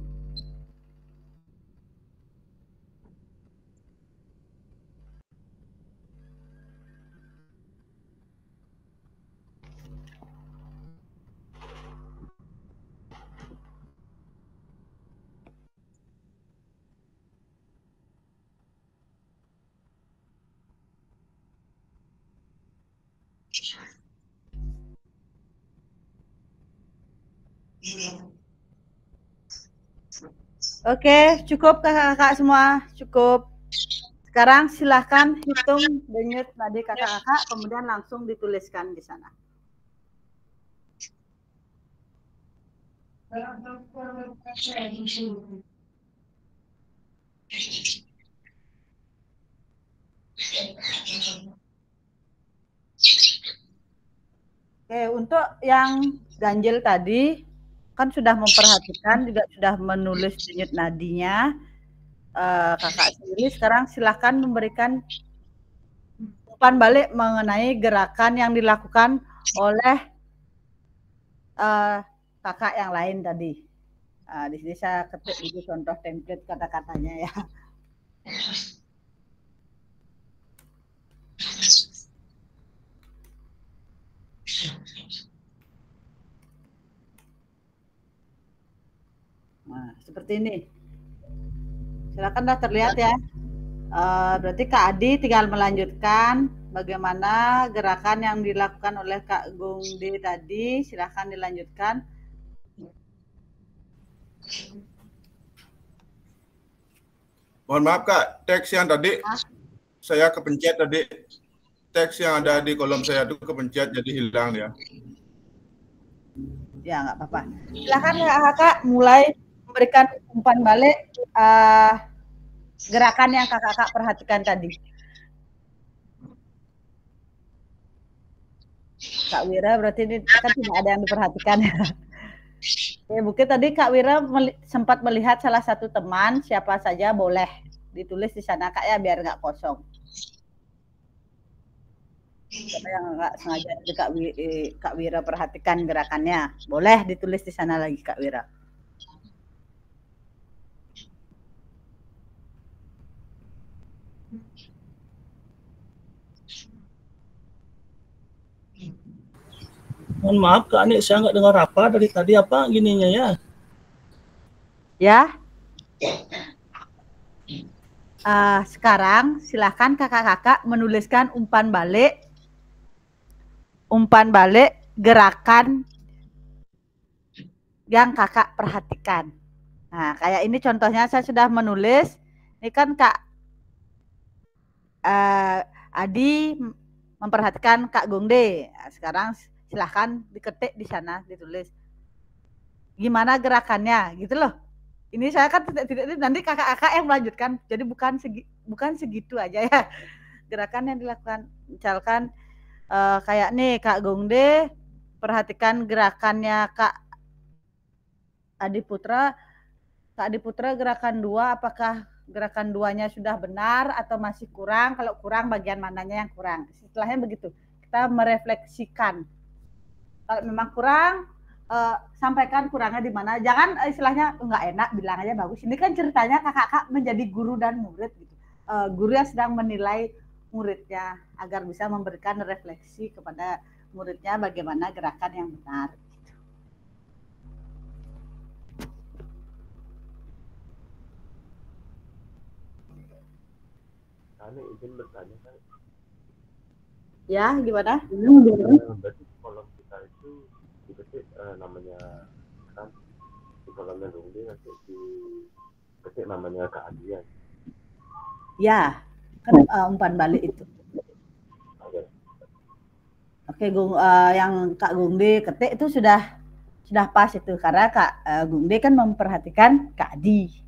Oke, cukup kakak-kakak semua, cukup. Sekarang silahkan hitung denyut nadi kakak-kakak, kemudian langsung dituliskan di sana. Oke, untuk yang ganjil tadi kan sudah memperhatikan, juga sudah menulis denyut nadinya. Kakak sendiri sekarang silahkan memberikan umpan balik mengenai gerakan yang dilakukan oleh kakak yang lain tadi. Di sini saya ketik dulu contoh template kata-katanya ya. Nah, seperti ini. Silakan dah terlihat ya. Berarti Kak Adi tinggal melanjutkan bagaimana gerakan yang dilakukan oleh Kak Gongde tadi. Silakan dilanjutkan. Mohon maaf Kak, teks yang tadi saya kepencet tadi. Teks yang ada di kolom saya itu kepencet jadi hilang ya. Ya, nggak apa-apa. Silakan kakak mulai memberikan umpan balik gerakan yang kakak perhatikan tadi. Kak Wira berarti ini kan tidak ada yang diperhatikan ya. Ya, mungkin tadi Kak Wira sempat melihat salah satu teman, siapa saja boleh ditulis di sana Kak ya, biar nggak kosong. Siapa yang nggak sengaja Kak Wira perhatikan gerakannya, boleh ditulis di sana lagi Kak Wira. Mohon maaf Kak Ani, saya nggak dengar apa dari tadi, apa gininya ya? Ya. Sekarang silahkan kakak-kakak menuliskan umpan balik gerakan yang kakak perhatikan. Nah, kayak ini contohnya saya sudah menulis. Ini kan Kak Adi memperhatikan Kak Gongde. Nah, sekarang silahkan diketik di sana, ditulis gimana gerakannya, gitu loh. Ini saya kan tidak nanti kakak-kakak yang melanjutkan. Jadi bukan segitu aja ya gerakan yang dilakukan. Misalkan kayak nih Kak Gongde perhatikan gerakannya Kak Adi Putra. Kak Adi Putra gerakan 2, apakah gerakan 2-nya sudah benar atau masih kurang? Kalau kurang, bagian mananya yang kurang? Setelahnya begitu, kita merefleksikan. Kalau memang kurang, sampaikan kurangnya di mana. Jangan istilahnya nggak enak, bilang aja bagus. Ini kan ceritanya kakak-kakak menjadi guru dan murid gitu. Guru yang sedang menilai muridnya agar bisa memberikan refleksi kepada muridnya bagaimana gerakan yang benar. Kami izin bertanya kan? Ya, gimana? Berarti kolom kita itu diketik namanya kan di kolomnya Gongde nanti diketik namanya Kak Adian. Ya, kan umpan balik itu. Oke, yang Kak Gongde ketik itu sudah pas itu karena Kak Gongde kan memperhatikan Kak Adi.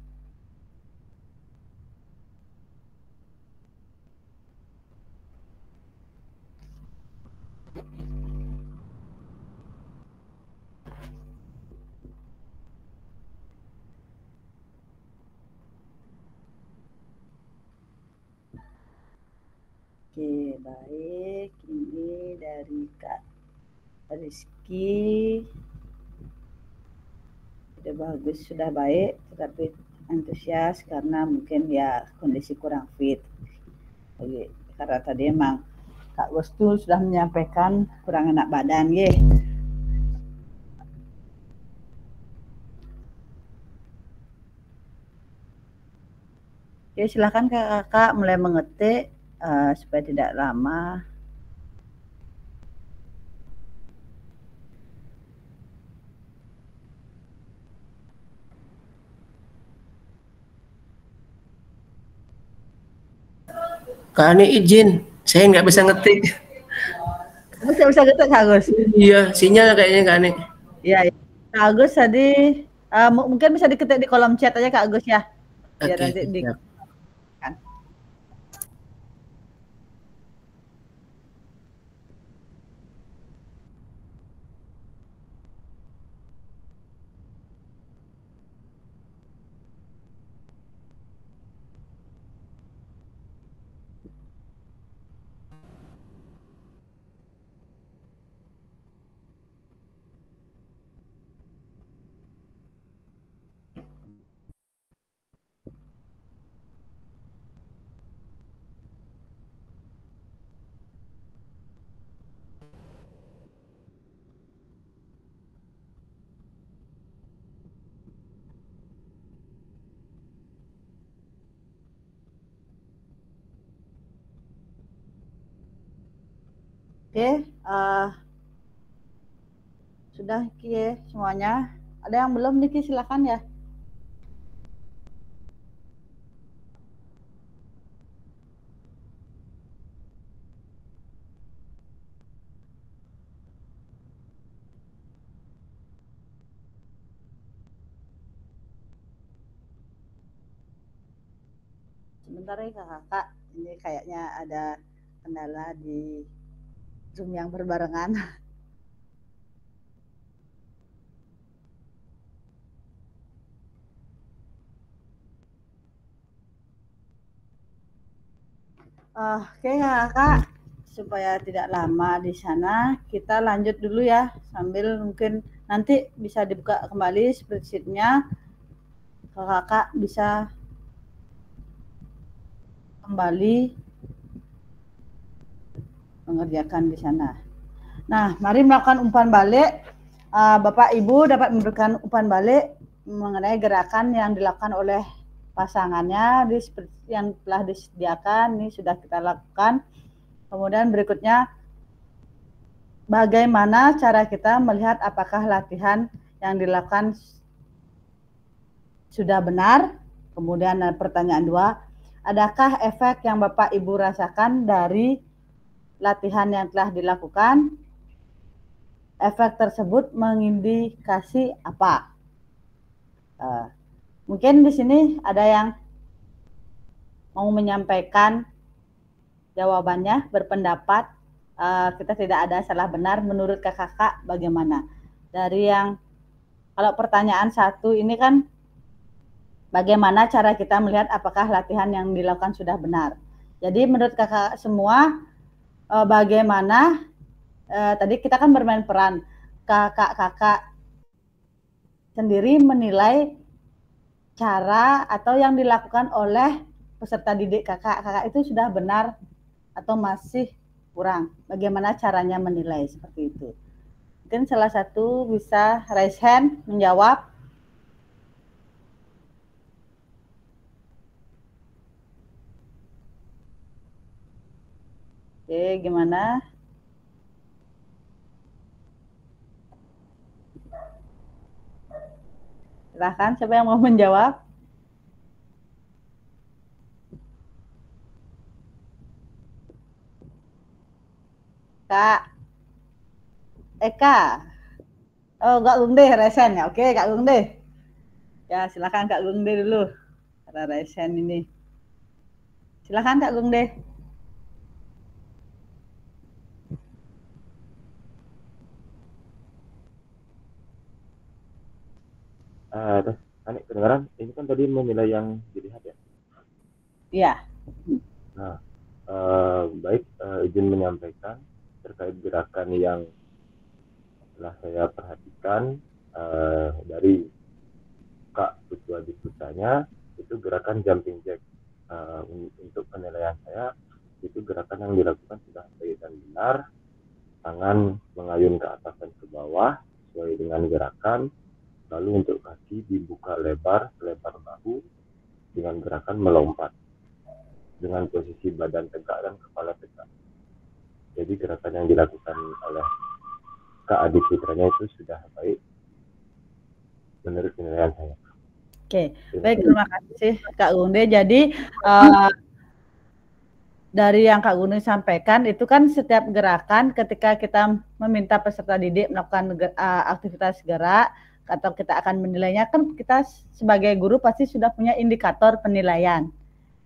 Oke, baik. Ini dari Kak Rizky. Sudah bagus, sudah baik, tetapi antusias karena mungkin ya kondisi kurang fit. Oke, karena tadi emang Kak Gustul sudah menyampaikan kurang enak badan, ye. Oke, silakan kakak mulai mengetik supaya tidak lama. Kak Ani izin, saya nggak bisa ngetik. Bisa ngetik Kak Agus? Iya, sinyal kayaknya Kak Ani. Iya, Kak Agus tadi mungkin bisa diketik di kolom chat aja Kak Agus ya. Biar Oke, nanti di siap. kan. Oke, sudah Ki semuanya. Ada yang belum Niki silakan ya. Sebentar ya kakak, ini kayaknya ada kendala di Zoom yang berbarengan. Oke kakak, supaya tidak lama di sana, kita lanjut dulu ya, sambil mungkin nanti bisa dibuka kembali spreadsheet-nya, kakak bisa kembali mengerjakan di sana. Nah, mari melakukan umpan balik. Bapak Ibu dapat memberikan umpan balik mengenai gerakan yang dilakukan oleh pasangannya yang telah disediakan. Ini sudah kita lakukan. Kemudian berikutnya, bagaimana cara kita melihat apakah latihan yang dilakukan sudah benar? Kemudian pertanyaan 2, adakah efek yang Bapak Ibu rasakan dari latihan yang telah dilakukan? Efek tersebut mengindikasi apa? Mungkin di sini ada yang mau menyampaikan jawabannya, berpendapat. Kita tidak ada salah benar. Menurut kakak bagaimana? Dari yang kalau pertanyaan 1 ini kan bagaimana cara kita melihat apakah latihan yang dilakukan sudah benar. Jadi menurut kakak semua bagaimana tadi kita kan bermain peran, kakak-kakak sendiri menilai cara atau yang dilakukan oleh peserta didik kakak itu sudah benar atau masih kurang. Bagaimana caranya menilai seperti itu? Mungkin salah satu bisa raise hand menjawab. Oke, gimana? Silahkan, siapa yang mau menjawab? Kak Eka. Oh, Kak Lungde resen ya. Oke, Kak Lungde. Ya, silakan Kak Lungde dulu. Para resen ini. Silakan Kak Lungde. Terus Anik kedengaran, ini kan tadi menilai yang dilihat ya? Iya. Nah, baik, izin menyampaikan terkait gerakan yang telah saya perhatikan dari Kak Puswa Diskutanya, itu gerakan jumping jack. Untuk penilaian saya, itu gerakan yang dilakukan sudah baik dan benar, tangan mengayun ke atas dan ke bawah sesuai dengan gerakan. Lalu untuk kaki dibuka lebar bahu dengan gerakan melompat dengan posisi badan tegak dan kepala tegak. Jadi gerakan yang dilakukan oleh Kak Adi Putranya itu sudah baik menurut penilaian saya. Oke, baik, terima kasih Kak Gunde. Jadi dari yang Kak Gunung sampaikan itu kan setiap gerakan ketika kita meminta peserta didik melakukan aktivitas gerak atau kita akan menilainya, kan kita sebagai guru pasti sudah punya indikator penilaian.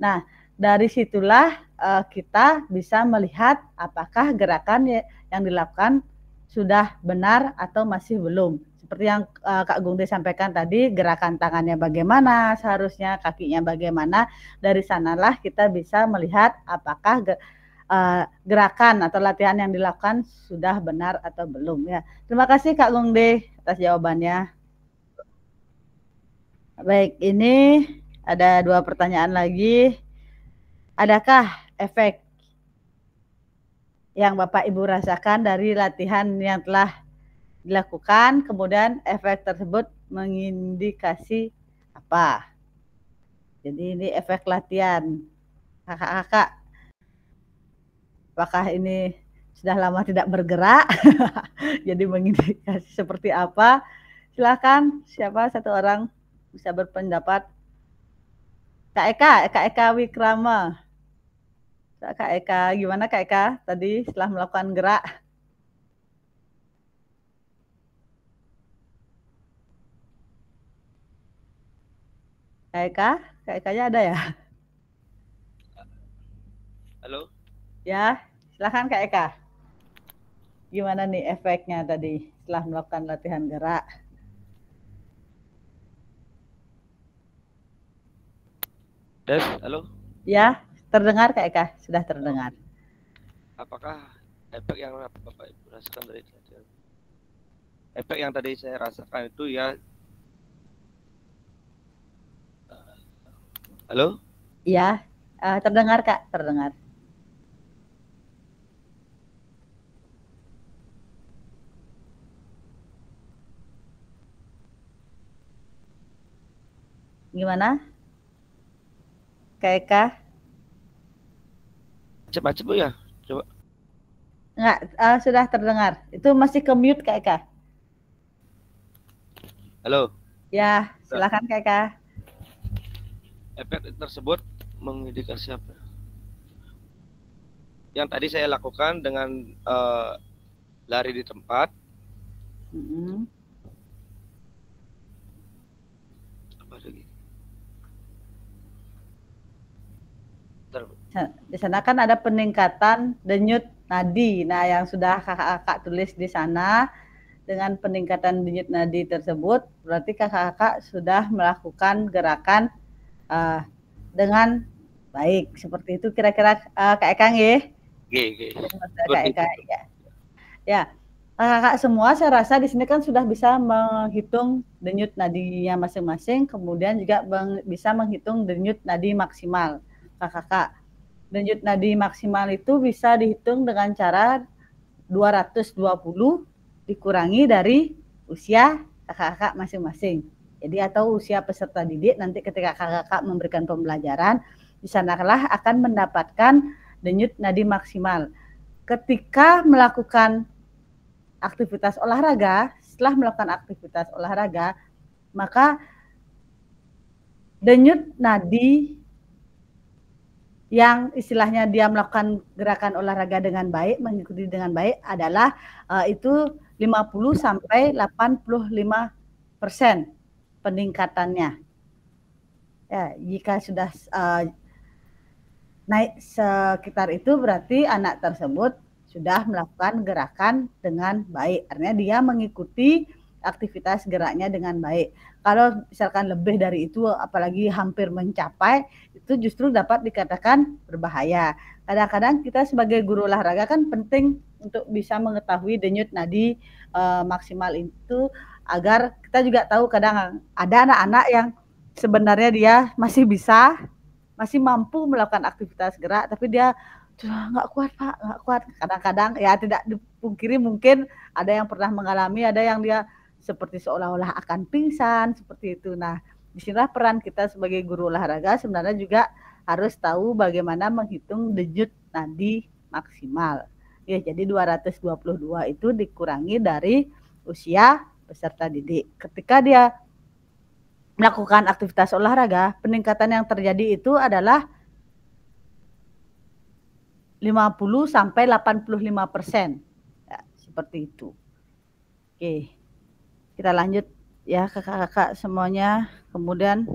Nah, dari situlah kita bisa melihat apakah gerakan yang dilakukan sudah benar atau masih belum. Seperti yang Kak Gungde sampaikan tadi, gerakan tangannya bagaimana, seharusnya kakinya bagaimana. Dari sanalah kita bisa melihat apakah gerakan atau latihan yang dilakukan sudah benar atau belum ya. Terima kasih Kak Gungde atas jawabannya. Baik, ini ada 2 pertanyaan lagi. Adakah efek yang Bapak Ibu rasakan dari latihan yang telah dilakukan, kemudian efek tersebut mengindikasi apa? Jadi ini efek latihan. Kakak-kakak, apakah ini sudah lama tidak bergerak? Jadi mengindikasi seperti apa? Silakan, siapa satu orang bisa berpendapat. Kak Eka Wikrama. Kak Eka, gimana Kak Eka tadi setelah melakukan gerak? Kak Eka-nya ada ya? Halo? Ya, silakan Kak Eka. Gimana nih efeknya tadi setelah melakukan latihan gerak? Des, halo? Ya, terdengar Kak Eka, sudah terdengar. Apakah efek yang Bapak Ibu rasakan dari efek yang tadi saya rasakan itu ya? Halo? Iya, terdengar Kak, terdengar. Gimana? Kak Eka? Macam-macam Bu ya? Coba. Enggak, sudah terdengar. Itu masih ke mute Kak Eka. Halo? Ya, silakan Kak Eka. Efek tersebut mengindikasi apa? Yang tadi saya lakukan dengan lari di tempat. Apa lagi? Di sana kan ada peningkatan denyut nadi. Nah, yang sudah kakak-kakak tulis di sana, dengan peningkatan denyut nadi tersebut, berarti kakak-kakak sudah melakukan gerakan dengan baik. Seperti itu kira-kira Kak Eka nggih? Nggih. Kak Eka, ya. Ya, kakak-kakak semua saya rasa di sini kan sudah bisa menghitung denyut nadinya masing-masing, kemudian juga bisa menghitung denyut nadi maksimal. Kakak-kakak, denyut nadi maksimal itu bisa dihitung dengan cara 220 dikurangi dari usia kakak-kakak masing-masing. Jadi atau usia peserta didik, nanti ketika kakak-kakak memberikan pembelajaran, di sanalah akan mendapatkan denyut nadi maksimal. Ketika melakukan aktivitas olahraga, setelah melakukan aktivitas olahraga, maka denyut nadi yang istilahnya dia melakukan gerakan olahraga dengan baik, mengikuti dengan baik adalah itu 50 sampai 85% peningkatannya. Ya, jika sudah naik sekitar itu berarti anak tersebut sudah melakukan gerakan dengan baik. Artinya dia mengikuti aktivitas geraknya dengan baik. Kalau misalkan lebih dari itu, apalagi hampir mencapai, itu justru dapat dikatakan berbahaya. Kadang-kadang kita sebagai guru olahraga kan penting untuk bisa mengetahui denyut nadi maksimal itu, agar kita juga tahu kadang ada anak-anak yang sebenarnya dia masih mampu melakukan aktivitas gerak, tapi dia nggak kuat Pak, nggak kuat. Kadang-kadang ya tidak dipungkiri mungkin ada yang pernah mengalami, ada yang dia seperti seolah-olah akan pingsan, seperti itu. Nah, disinilah peran kita sebagai guru olahraga sebenarnya juga harus tahu bagaimana menghitung denyut nadi maksimal. Ya, jadi 222 itu dikurangi dari usia peserta didik. Ketika dia melakukan aktivitas olahraga, peningkatan yang terjadi itu adalah sampai 85%. Ya, seperti itu. Oke. Kita lanjut ya kakak-kakak semuanya. Kemudian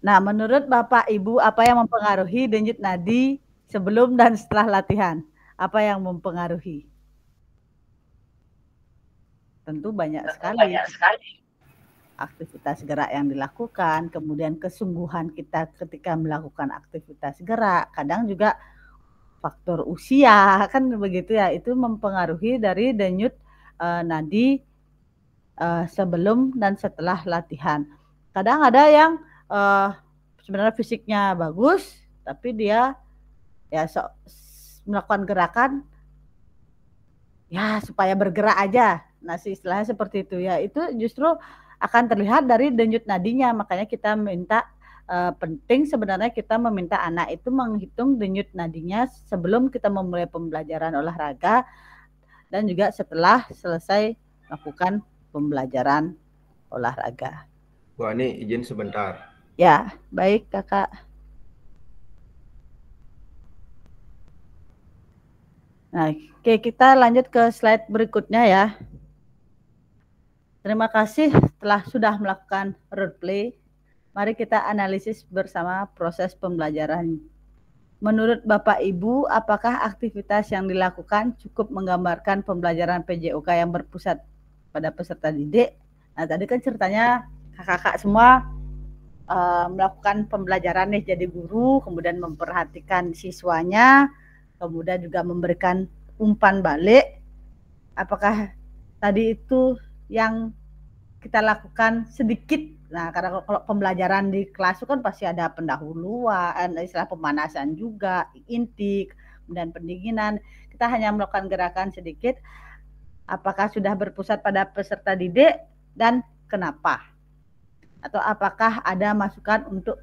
nah, menurut Bapak Ibu apa yang mempengaruhi denyut nadi sebelum dan setelah latihan? Apa yang mempengaruhi? Tentu banyak sekali. Aktivitas gerak yang dilakukan, kemudian kesungguhan kita ketika melakukan aktivitas gerak, kadang juga faktor usia, kan begitu ya, itu mempengaruhi dari denyut nadi sebelum dan setelah latihan. Kadang ada yang sebenarnya fisiknya bagus, tapi dia ya melakukan gerakan ya supaya bergerak aja. Nah, istilahnya seperti itu ya. Itu justru akan terlihat dari denyut nadinya. Makanya kita minta penting sebenarnya kita meminta anak itu menghitung denyut nadinya sebelum kita memulai pembelajaran olahraga dan juga setelah selesai melakukan pembelajaran olahraga. Bu Ani, izin sebentar. Ya, baik kakak. Nah, oke, kita lanjut ke slide berikutnya ya. Terima kasih telah sudah melakukan role play. Mari kita analisis bersama proses pembelajaran. Menurut Bapak Ibu, apakah aktivitas yang dilakukan cukup menggambarkan pembelajaran PJOK yang berpusat pada peserta didik? Nah, tadi kan ceritanya kakak-kakak semua melakukan pembelajaran nih jadi guru, kemudian memperhatikan siswanya, kemudian juga memberikan umpan balik. Apakah tadi itu yang kita lakukan sedikit? Nah, karena kalau pembelajaran di kelas itu kan pasti ada pendahuluan, istilah pemanasan juga, intik, kemudian pendinginan. Kita hanya melakukan gerakan sedikit. Apakah sudah berpusat pada peserta didik dan kenapa? Atau apakah ada masukan untuk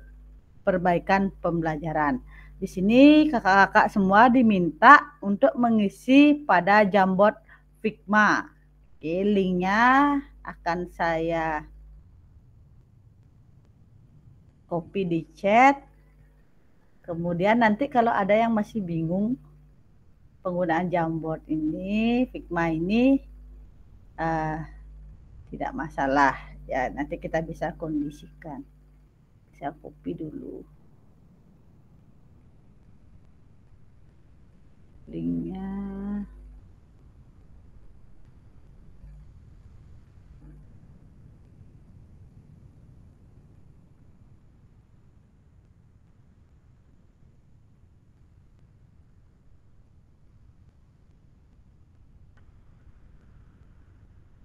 perbaikan pembelajaran? Di sini kakak-kakak semua diminta untuk mengisi pada Jamboard Figma. Oke, linknya akan saya copy di chat. Kemudian nanti kalau ada yang masih bingung penggunaan Jamboard ini, Figma ini, tidak masalah. Ya, nanti kita bisa kondisikan. Saya copy dulu linknya.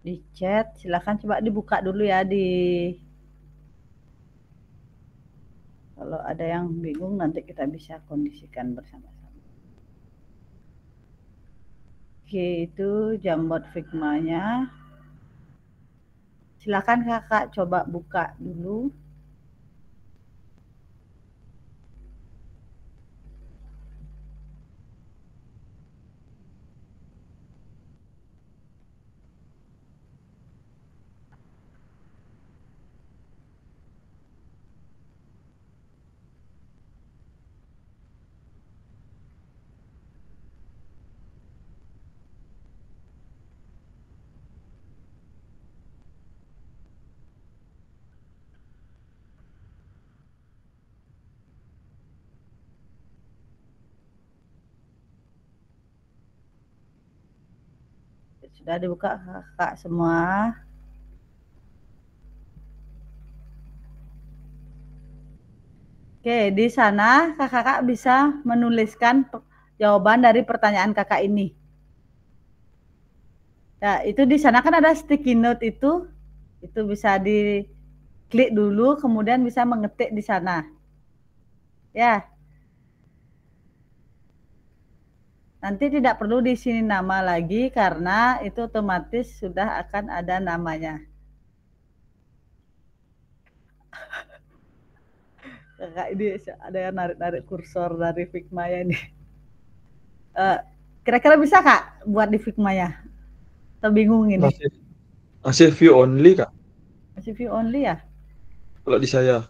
Di chat, silakan coba dibuka dulu ya kalau ada yang bingung nanti kita bisa kondisikan bersama-sama. Oke, itu Jamboard Figma-nya. Silakan kakak coba buka dulu. Sudah dibuka kakak semua? Oke, di sana kakak bisa menuliskan jawaban dari pertanyaan kakak ini. Ya, itu di sana kan ada sticky note itu bisa diklik dulu, kemudian bisa mengetik di sana. Ya. Nanti tidak perlu di sini nama lagi karena itu otomatis sudah akan ada namanya. Kakak ini ada yang narik-narik kursor dari Figma-nya ini. Kira-kira bisa Kak buat di Figma-nya? Atau bingung ini? Masih view only Kak. Masih view only ya? Kalau di saya.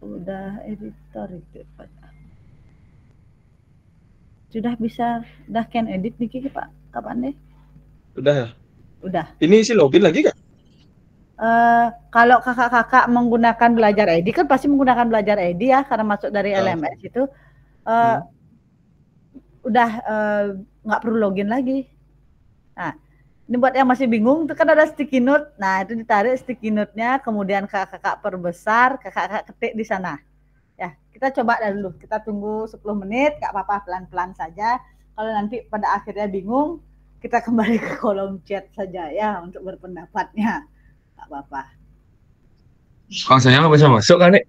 Udah editor itu. Udah can edit Niki Pak, kapan deh? Udah ya? Udah. Ini isi login lagi kak? Kalau kakak-kakak menggunakan belajar ID kan pasti menggunakan belajar ID ya karena masuk dari LMS itu udah nggak perlu login lagi. Nah, ini buat yang masih bingung itu kan ada sticky note. Nah, itu ditarik sticky note-nya, kemudian kakak-kakak perbesar, kakak-kakak ketik di sana. Ya, kita coba dulu. Kita tunggu 10 menit, nggak apa-apa, pelan-pelan saja. Kalau nanti pada akhirnya bingung, kita kembali ke kolom chat saja ya untuk berpendapatnya. Nggak apa-apa. Kalau saya nggak bisa masuk kan, Nek?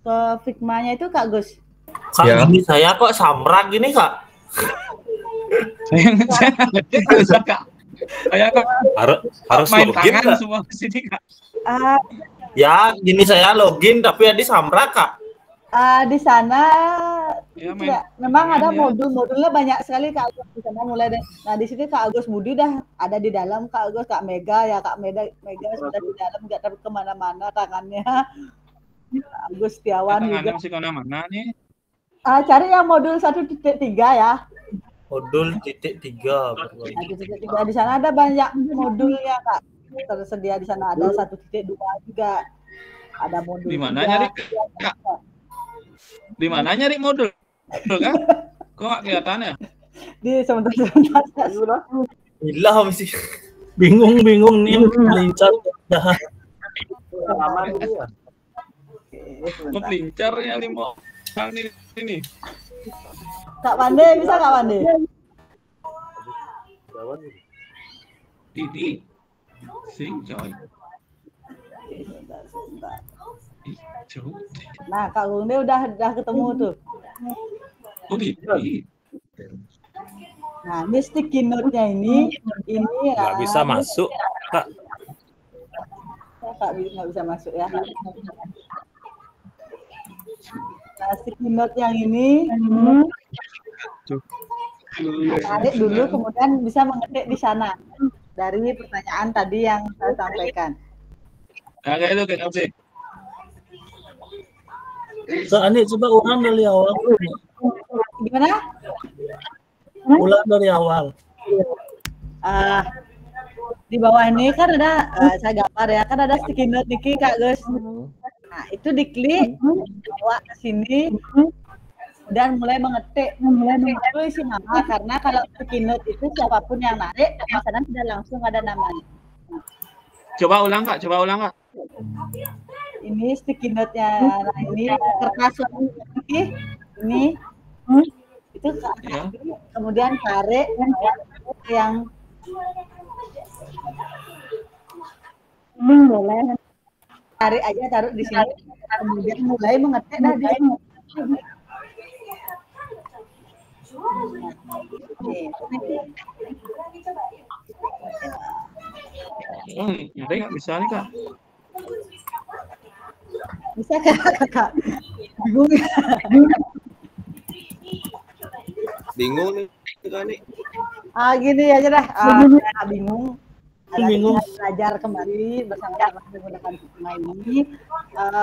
Ke Figma-nya itu Kak Gus. Kak, gini saya kok samrak gini, Kak? Saya nggak bisa, Kak. Saya kok harus main login, tangan Kak? semua ke sini, Kak. Ya, gini saya login tapi Adi samrak, Kak. Di sana Ya, memang ada ya. modulnya banyak sekali Kak Agus di sana mulai dari. Nah, di sini Kak Agus Budi dah ada di dalam, Kak Agus, Kak Mega ya, Kak Mega sudah di dalam, nggak tahu kemana-mana tangannya. Kak Agus Setiawan Tangannya juga. masih kemana-mana nih. Cari yang modul 1.3 ya. Modul titik 3. Di sana ada banyak modulnya Kak. Tersedia di sana ada 1.2 juga. Ada modul. Di mana nyari, Kak? Di mana nyari modul, Kak? Kok nggak kelihatan ya? Di sebentar. Gila mesti. Bingung nih lincar. Melincar ya limo. Ini. Kak Pande bisa Kak Pande? Ini. Sing coy. Nah, Kak Gunde udah ketemu tuh. Oh, ini. Nah, ini sticky note-nya ini ya. Nggak bisa masuk, Kak. Kak nggak bisa masuk ya. Nah, sticky note yang ini tarik dulu, kemudian bisa mengetik di sana dari pertanyaan tadi yang saya sampaikan. Nah, kayak itu kayak apa? Kak Ani, coba ulang dari awal. Gimana? Ulang dari awal. Di bawah ini kan ada, saya gambar ya, kan ada sticky note Niki Kak Gus. Nah, itu diklik, bawa ke sini, dan mulai mengetik. Itu isi nama, karena kalau sticky note itu siapapun yang narik, di sana sudah langsung ada namanya. Coba ulang Kak. Ini sticky note-nya, nah ini kertas ini, itu Ya. kemudian tarik yang boleh tarik aja, taruh di sini, kemudian mulai mengetik dah di sini. Nyari nggak bisa nih Kak. Bisa Kak? Bingung. Bingung nih Kak nih. Gini aja dah. Bingung. Belajar kembali bersama-sama menggunakan Figma ini.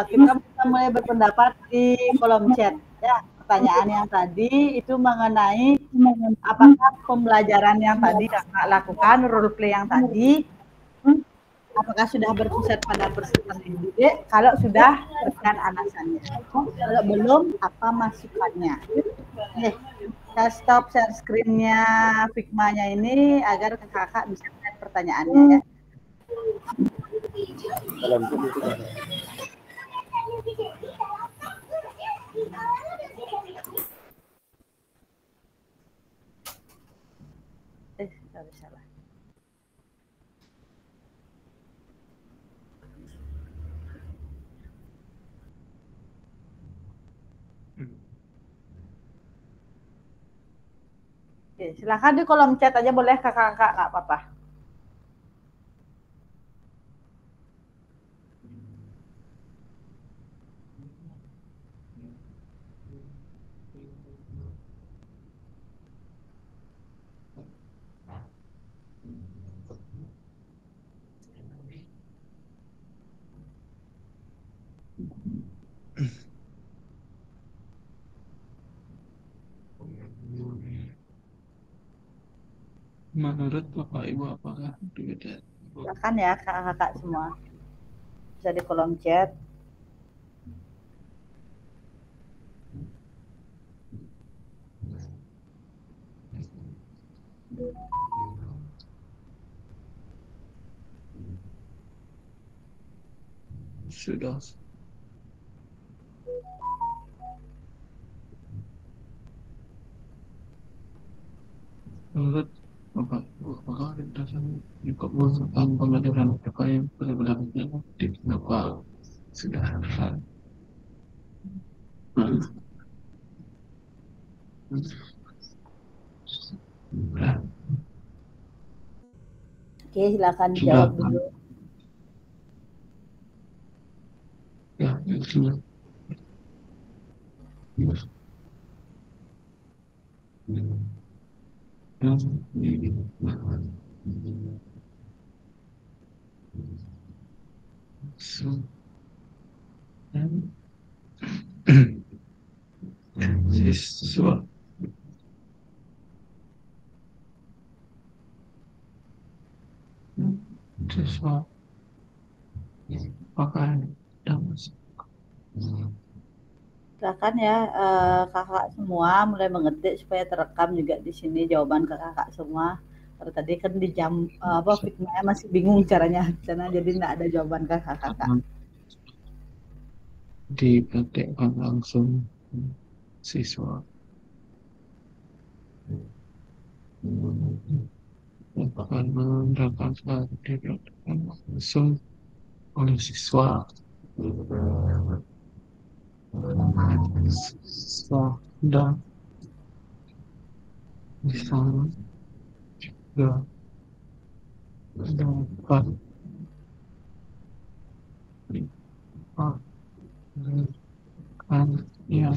Kita bisa mulai berpendapat di kolom chat. Ya, pertanyaan yang tadi itu mengenai apakah pembelajaran yang tadi Kakak lakukan, role play yang tadi, apakah sudah berpusat pada peserta didik? Kalau sudah, berikan alasannya. Kalau belum, apa masukannya? Oke, saya stop share screen-nya Figma-nya ini agar kakak bisa lihat pertanyaannya ya. Salah. Oke, silakan di kolom chat aja boleh kakak-kakak, nggak apa-apa. Menurut Bapak Ibu apakah berbeda? Silakan ya kakak-kakak semua. Bisa di kolom chat. Sudah. Menurut Bapak Ibu apakah lintasan juga merupakan pembelajaran apa yang benar-benar di Bapak sudah hafal? Oke, silakan dijawab dulu. Ya, sudah. Siswa pakaian dan Silakan ya kakak semua mulai mengetik supaya terekam juga di sini jawaban kakak semua. Karena tadi kan di jam fitnahnya masih bingung caranya karena jadi nggak ada jawaban kakak. dipraktekkan langsung siswa. Akan mendapatkan dipraktekkan langsung oleh siswa. Siswa dan bisa juga dapat kan yang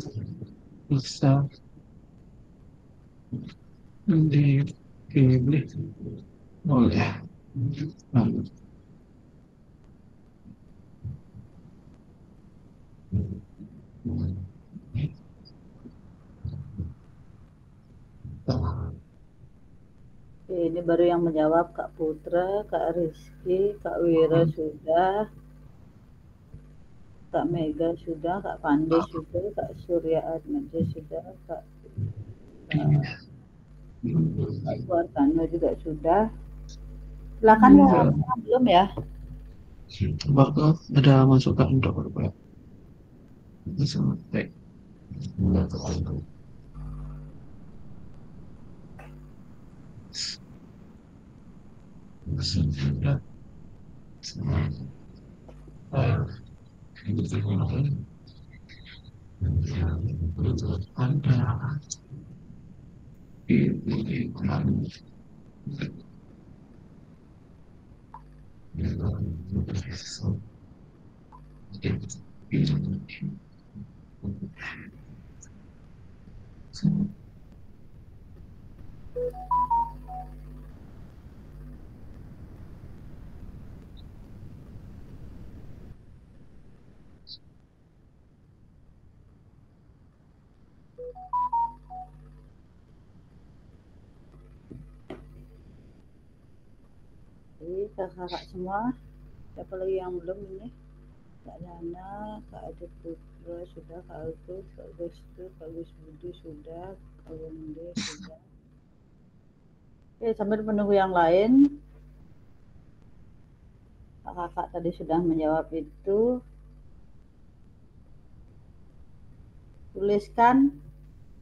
bisa dipilih oleh Ini baru yang menjawab Kak Putra, Kak Rizky, Kak Wira sudah, Kak Mega sudah, Kak Pande sudah, Kak Surya Admaja sudah, Kak Suartano juga sudah. Silakan ya, belum ya? Bakal ada masukan untuk berbuat. Bisa baik. Sudah. Anda pilihan Jadi kakak semua, siapa lagi yang belum ini? Kak Dana, Kak Adit Putra sudah, Kak Agus, Kak Gustu, Kak Gus Budi sudah, Kak Wende sudah. Oke, sambil menunggu yang lain. Kakak tadi sudah menjawab itu. Tuliskan,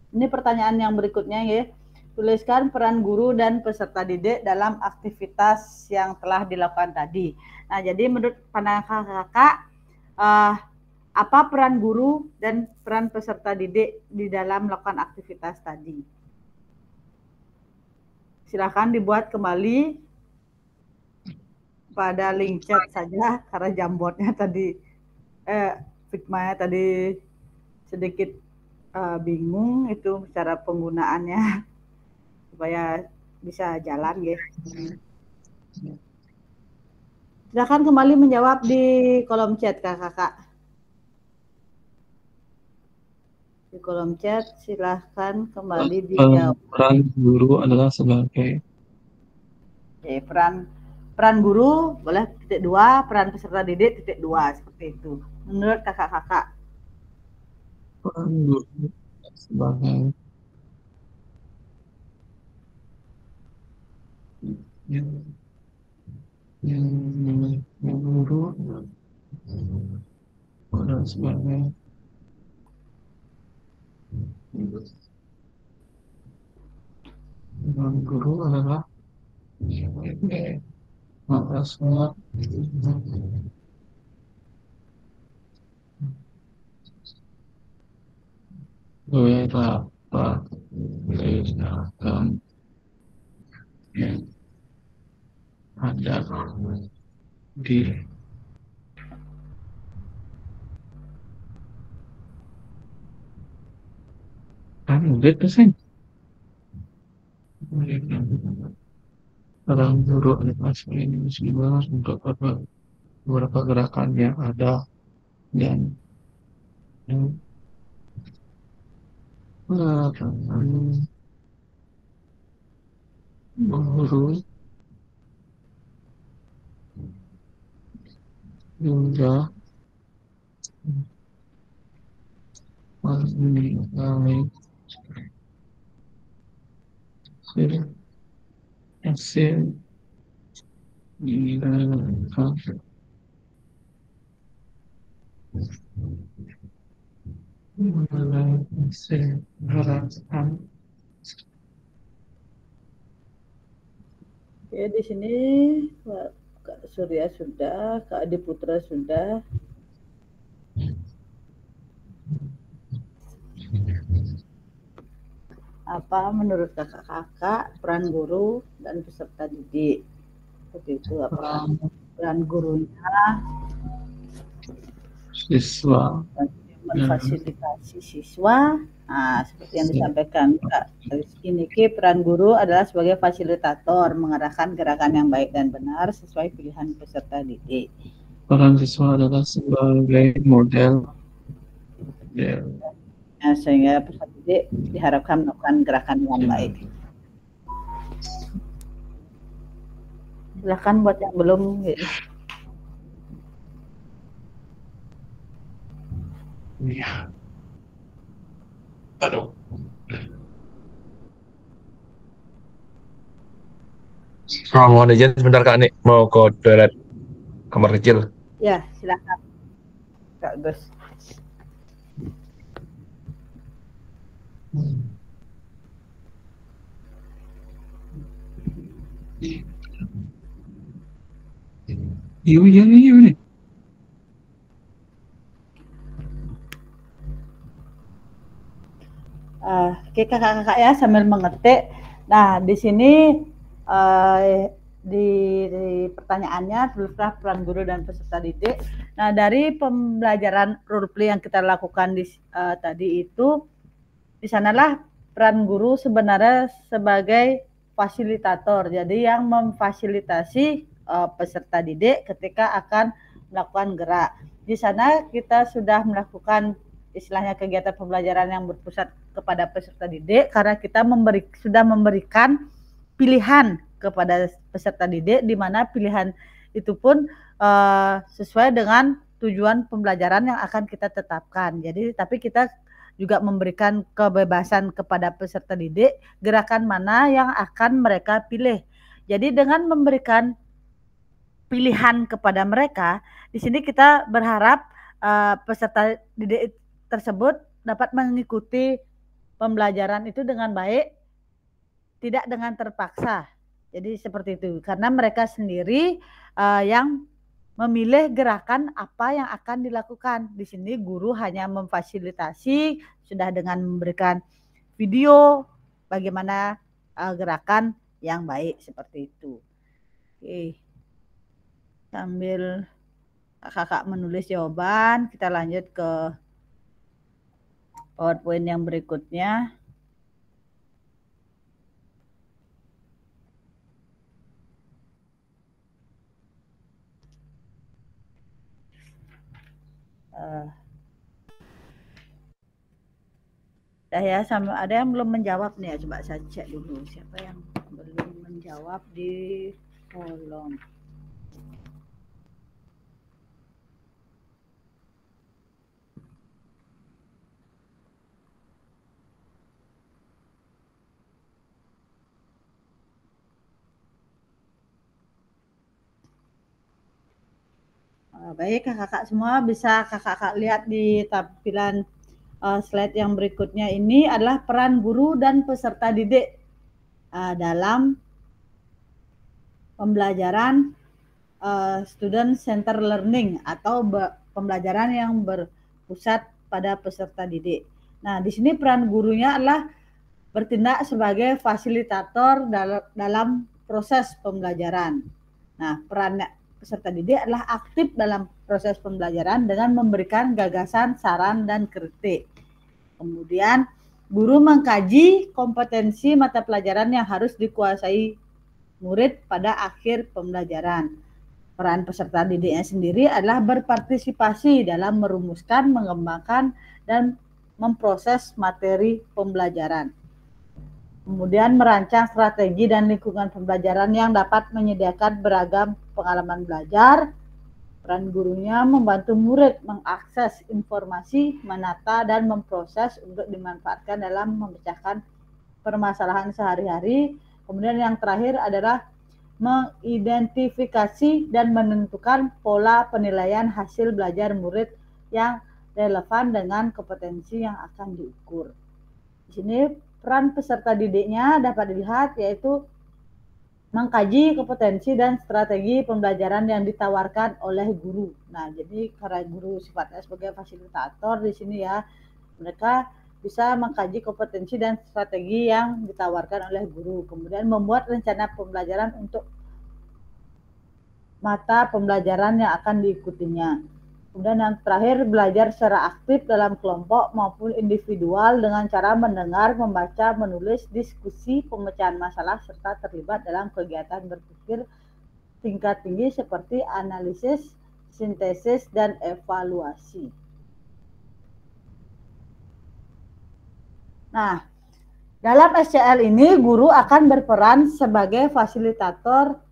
ini pertanyaan yang berikutnya ya. Tuliskan peran guru dan peserta didik dalam aktivitas yang telah dilakukan tadi. Nah, jadi menurut pandangan kakak, apa peran guru dan peran peserta didik di dalam melakukan aktivitas tadi? Silakan dibuat kembali pada link chat saja karena Jamboardnya tadi, Figma tadi sedikit bingung itu cara penggunaannya. Supaya bisa jalan ya. Silakan kembali menjawab di kolom chat kakak. Di kolom chat silahkan kembali dijawab. Peran guru adalah sebagai Peran guru boleh titik 2, peran peserta didik titik 2, seperti itu. Menurut kakak-kakak. Peran guru sebagai yang guru peran sebagai guru adalah semua dapat tindakan yang ada di udah tuh orang guru ini dibahas untuk beberapa gerakan yang ada dan guru juga menilai hasil gerakan. Oke, di sini Kak Surya sudah, Kak Adi Putra sudah. Apa menurut kakak-kakak peran guru dan peserta didik? Seperti itu, apa peran gurunya? Siswa. Memfasilitasi siswa. Nah, seperti yang disampaikan Kak ini, peran guru adalah sebagai fasilitator, mengarahkan gerakan yang baik dan benar sesuai pilihan peserta didik. Peran siswa adalah sebagai model. Nah, sehingga peserta didik diharapkan melakukan gerakan yang baik. Silakan buat yang belum. Iya. Aduh. Mohon izin sebentar Kak Nik, mau ke toilet kamar kecil. Ya, silakan Kak Gus. Iya nih. Oke kakak-kakak ya, sambil mengetik. Nah, di sini di pertanyaannya tulislah peran guru dan peserta didik. Nah, dari pembelajaran roleplay yang kita lakukan tadi itu, di sanalah peran guru sebenarnya sebagai fasilitator. Jadi yang memfasilitasi peserta didik ketika akan melakukan gerak. Di sana kita sudah melakukan istilahnya kegiatan pembelajaran yang berpusat kepada peserta didik, karena kita sudah memberikan pilihan kepada peserta didik, di mana pilihan itu pun sesuai dengan tujuan pembelajaran yang akan kita tetapkan. Jadi tapi kita juga memberikan kebebasan kepada peserta didik gerakan mana yang akan mereka pilih. Jadi dengan memberikan pilihan kepada mereka, di sini kita berharap peserta didik tersebut dapat mengikuti pembelajaran itu dengan baik, tidak dengan terpaksa. Jadi seperti itu, karena mereka sendiri yang memilih gerakan apa yang akan dilakukan. Di sini guru hanya memfasilitasi, sudah dengan memberikan video bagaimana gerakan yang baik, seperti itu. Oke. Sambil kakak menulis jawaban, kita lanjut ke PowerPoint yang berikutnya. Ya, sama ada yang belum menjawab nih ya, coba saya cek dulu siapa yang belum menjawab di Belum. Baik kakak-kakak semua, bisa kakak-kakak lihat di tampilan slide yang berikutnya. Ini adalah peran guru dan peserta didik dalam pembelajaran student center learning atau pembelajaran yang berpusat pada peserta didik. Nah, di sini peran gurunya adalah bertindak sebagai fasilitator dalam proses pembelajaran. Nah, peran peserta didik adalah aktif dalam proses pembelajaran dengan memberikan gagasan, saran, dan kritik. Kemudian, guru mengkaji kompetensi mata pelajaran yang harus dikuasai murid pada akhir pembelajaran. Peran peserta didiknya sendiri adalah berpartisipasi dalam merumuskan, mengembangkan, dan memproses materi pembelajaran. Kemudian merancang strategi dan lingkungan pembelajaran yang dapat menyediakan beragam pengalaman belajar. Peran gurunya membantu murid mengakses informasi, menata, dan memproses untuk dimanfaatkan dalam memecahkan permasalahan sehari-hari. Kemudian yang terakhir adalah mengidentifikasi dan menentukan pola penilaian hasil belajar murid yang relevan dengan kompetensi yang akan diukur. Di sini peran peserta didiknya dapat dilihat yaitu mengkaji kompetensi dan strategi pembelajaran yang ditawarkan oleh guru. Nah, jadi karena guru sifatnya sebagai fasilitator di sini ya, mereka bisa mengkaji kompetensi dan strategi yang ditawarkan oleh guru. Kemudian membuat rencana pembelajaran untuk mata pembelajaran yang akan diikutinya. Kemudian yang terakhir, belajar secara aktif dalam kelompok maupun individual dengan cara mendengar, membaca, menulis, diskusi, pemecahan masalah, serta terlibat dalam kegiatan berpikir tingkat tinggi seperti analisis, sintesis, dan evaluasi. Nah, dalam SCL ini guru akan berperan sebagai fasilitator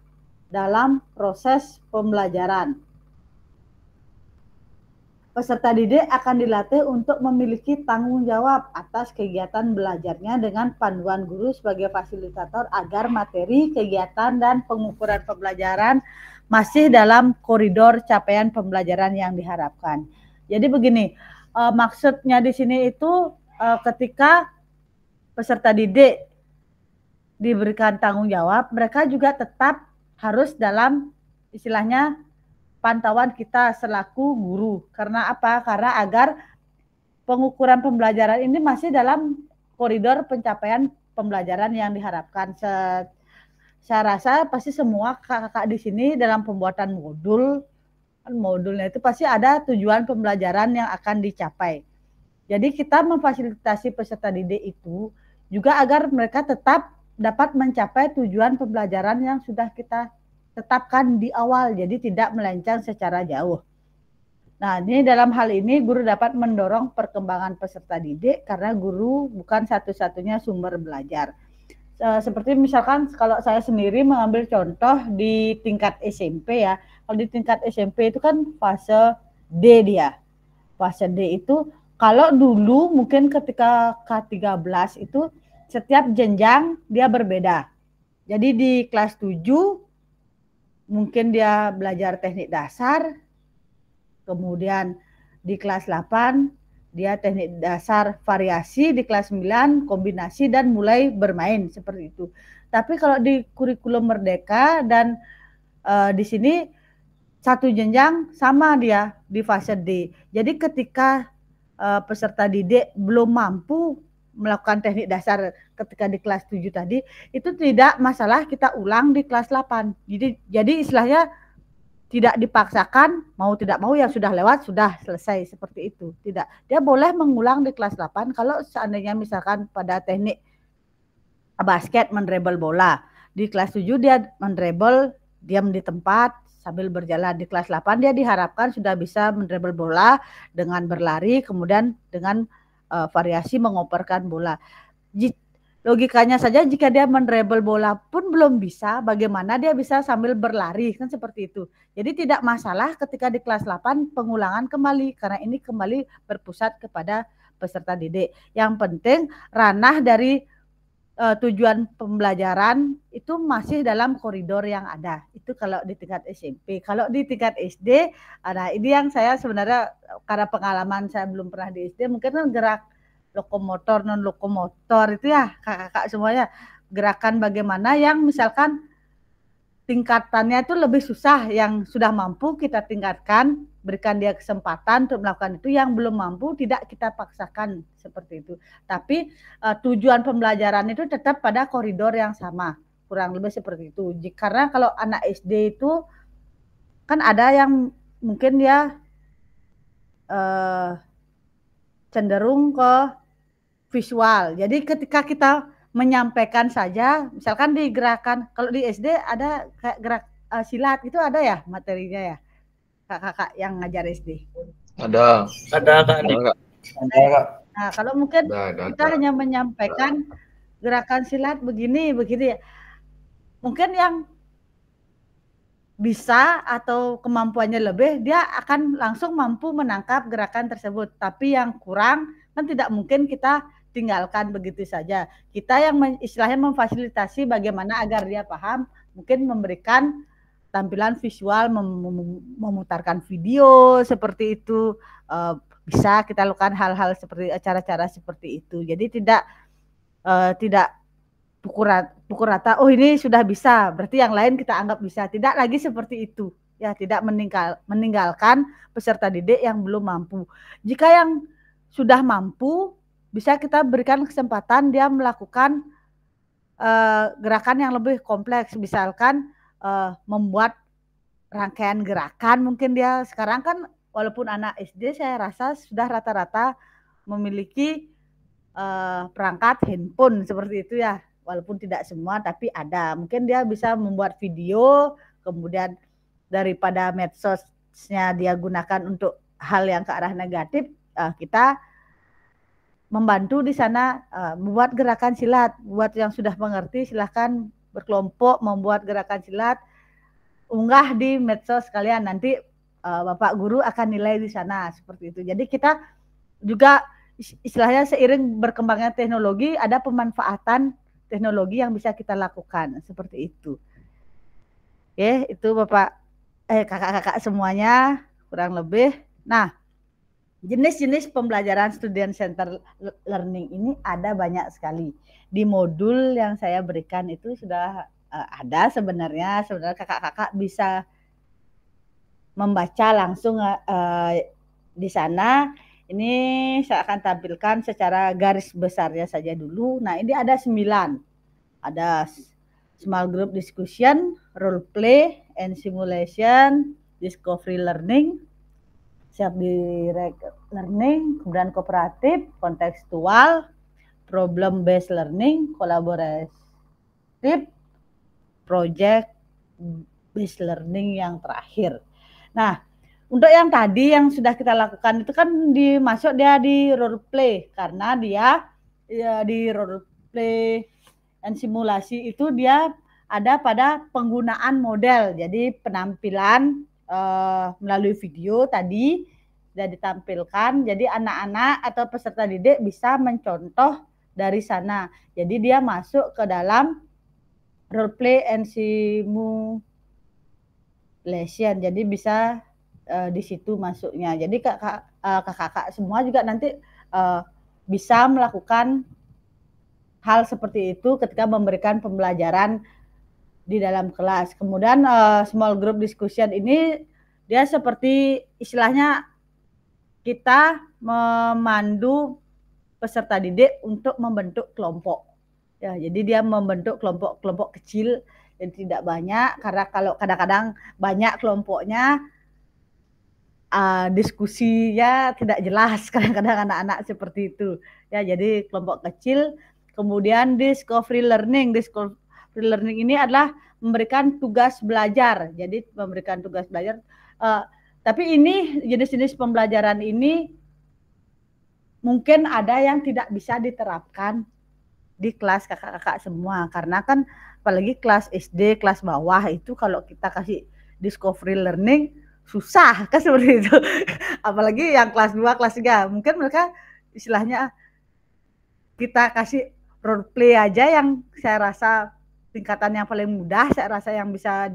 dalam proses pembelajaran. Peserta didik akan dilatih untuk memiliki tanggung jawab atas kegiatan belajarnya dengan panduan guru sebagai fasilitator agar materi, kegiatan, dan pengukuran pembelajaran masih dalam koridor capaian pembelajaran yang diharapkan. Jadi begini, maksudnya di sini itu ketika peserta didik diberikan tanggung jawab, mereka juga tetap harus dalam istilahnya pantauan kita selaku guru. Karena apa? Karena agar pengukuran pembelajaran ini masih dalam koridor pencapaian pembelajaran yang diharapkan. Saya rasa pasti semua kakak-kakak di sini dalam pembuatan modulnya itu pasti ada tujuan pembelajaran yang akan dicapai. Jadi kita memfasilitasi peserta didik itu juga agar mereka tetap dapat mencapai tujuan pembelajaran yang sudah kita tetapkan di awal, jadi tidak melenceng secara jauh. Nah, ini dalam hal ini guru dapat mendorong perkembangan peserta didik karena guru bukan satu-satunya sumber belajar. Seperti misalkan kalau saya sendiri mengambil contoh di tingkat SMP ya. Kalau di tingkat SMP itu kan fase D dia. Fase D itu kalau dulu mungkin ketika K13 itu setiap jenjang dia berbeda. Jadi di kelas 7 mungkin dia belajar teknik dasar, kemudian di kelas 8 dia teknik dasar variasi, di kelas 9 kombinasi dan mulai bermain seperti itu. Tapi kalau di kurikulum Merdeka dan di sini satu jenjang sama dia di fase D. Jadi ketika peserta didik belum mampu melakukan teknik dasar ketika di kelas 7 tadi, itu tidak masalah kita ulang di kelas 8. Jadi istilahnya tidak dipaksakan, mau tidak mau yang sudah lewat sudah selesai seperti itu. Tidak. Dia boleh mengulang di kelas 8 kalau seandainya misalkan pada teknik basket mendribble bola. Di kelas 7 dia mendribble diam di tempat sambil berjalan. Di kelas 8 dia diharapkan sudah bisa mendribble bola dengan berlari, kemudian dengan variasi mengoperkan bola. logikanya saja jika dia menerebel bola pun belum bisa, bagaimana dia bisa sambil berlari, kan seperti itu. Jadi tidak masalah ketika di kelas 8 pengulangan kembali, karena ini kembali berpusat kepada peserta didik. Yang penting ranah dari tujuan pembelajaran itu masih dalam koridor yang ada. Itu kalau di tingkat SMP. Kalau di tingkat SD, nah ini yang saya sebenarnya karena pengalaman saya belum pernah di SD, mungkin kan gerak lokomotor, non lokomotor itu ya kakak-kakak semuanya, gerakan bagaimana yang misalkan tingkatannya itu lebih susah, yang sudah mampu kita tingkatkan, berikan dia kesempatan untuk melakukan itu, yang belum mampu tidak kita paksakan seperti itu. Tapi tujuan pembelajaran itu tetap pada koridor yang sama, kurang lebih seperti itu. Karena kalau anak SD itu kan ada yang mungkin dia cenderung ke visual. Jadi ketika kita menyampaikan saja, misalkan di gerakan, kalau di SD ada kayak gerak silat itu ada ya materinya ya, kakak-kakak yang ngajar SD. Ada Kak. Nah kalau mungkin kita hanya menyampaikan gerakan silat begini ya, mungkin yang bisa atau kemampuannya lebih, dia akan langsung mampu menangkap gerakan tersebut. Tapi yang kurang kan tidak mungkin kita tinggalkan begitu saja. Kita yang istilahnya memfasilitasi bagaimana agar dia paham, mungkin memberikan tampilan visual, memutarkan video seperti itu, bisa kita lakukan hal-hal seperti cara-cara seperti itu. Jadi tidak pukul rata, oh ini sudah bisa, berarti yang lain kita anggap bisa. Tidak lagi seperti itu. Ya, tidak meninggalkan peserta didik yang belum mampu. Jika yang sudah mampu, bisa kita berikan kesempatan dia melakukan gerakan yang lebih kompleks, misalkan membuat rangkaian gerakan. Mungkin dia sekarang kan walaupun anak SD saya rasa sudah rata-rata memiliki perangkat handphone seperti itu ya, walaupun tidak semua tapi ada. Mungkin dia bisa membuat video, kemudian daripada medsosnya dia gunakan untuk hal yang ke arah negatif, kita membantu di sana membuat gerakan silat. Buat yang sudah mengerti silahkan berkelompok membuat gerakan silat, unggah di medsos kalian, nanti Bapak Guru akan nilai di sana seperti itu. Jadi kita juga istilahnya seiring berkembangnya teknologi, ada pemanfaatan teknologi yang bisa kita lakukan seperti itu. Oke, itu Bapak kakak-kakak semuanya kurang lebih. Nah, jenis-jenis pembelajaran student center learning ini ada banyak sekali. Di modul yang saya berikan itu sudah ada sebenarnya kakak-kakak bisa membaca langsung di sana. Ini saya akan tampilkan secara garis besarnya saja dulu. Nah, ini ada 9. Ada small group discussion, role play and simulation, discovery learning, self-direct learning, kemudian kooperatif, kontekstual, problem based learning, kolaboratif, project based learning yang terakhir. Nah, untuk yang tadi yang sudah kita lakukan itu kan dimasuk dia di role play, karena dia di role play dan simulasi itu dia ada pada penggunaan model. Jadi penampilan melalui video tadi sudah ditampilkan, jadi anak-anak atau peserta didik bisa mencontoh dari sana. Jadi dia masuk ke dalam role play and simulation, jadi bisa di situ masuknya. Jadi kakak-kakak semua juga nanti bisa melakukan hal seperti itu ketika memberikan pembelajaran di dalam kelas. Kemudian small group discussion ini dia seperti istilahnya kita memandu peserta didik untuk membentuk kelompok. Ya, jadi dia membentuk kelompok-kelompok kecil yang tidak banyak, karena kalau kadang-kadang banyak kelompoknya diskusinya tidak jelas, kadang-kadang anak-anak seperti itu. Ya, jadi kelompok kecil. Kemudian discovery learning. Discovery learning ini adalah memberikan tugas belajar. Jadi memberikan tugas belajar. Tapi ini jenis-jenis pembelajaran ini mungkin ada yang tidak bisa diterapkan di kelas kakak-kakak semua, karena kan apalagi kelas SD, kelas bawah itu kalau kita kasih discovery learning susah kan seperti itu. Apalagi yang kelas 2, kelas 3, mungkin mereka istilahnya kita kasih role play aja yang saya rasa tingkatan yang paling mudah, saya rasa yang bisa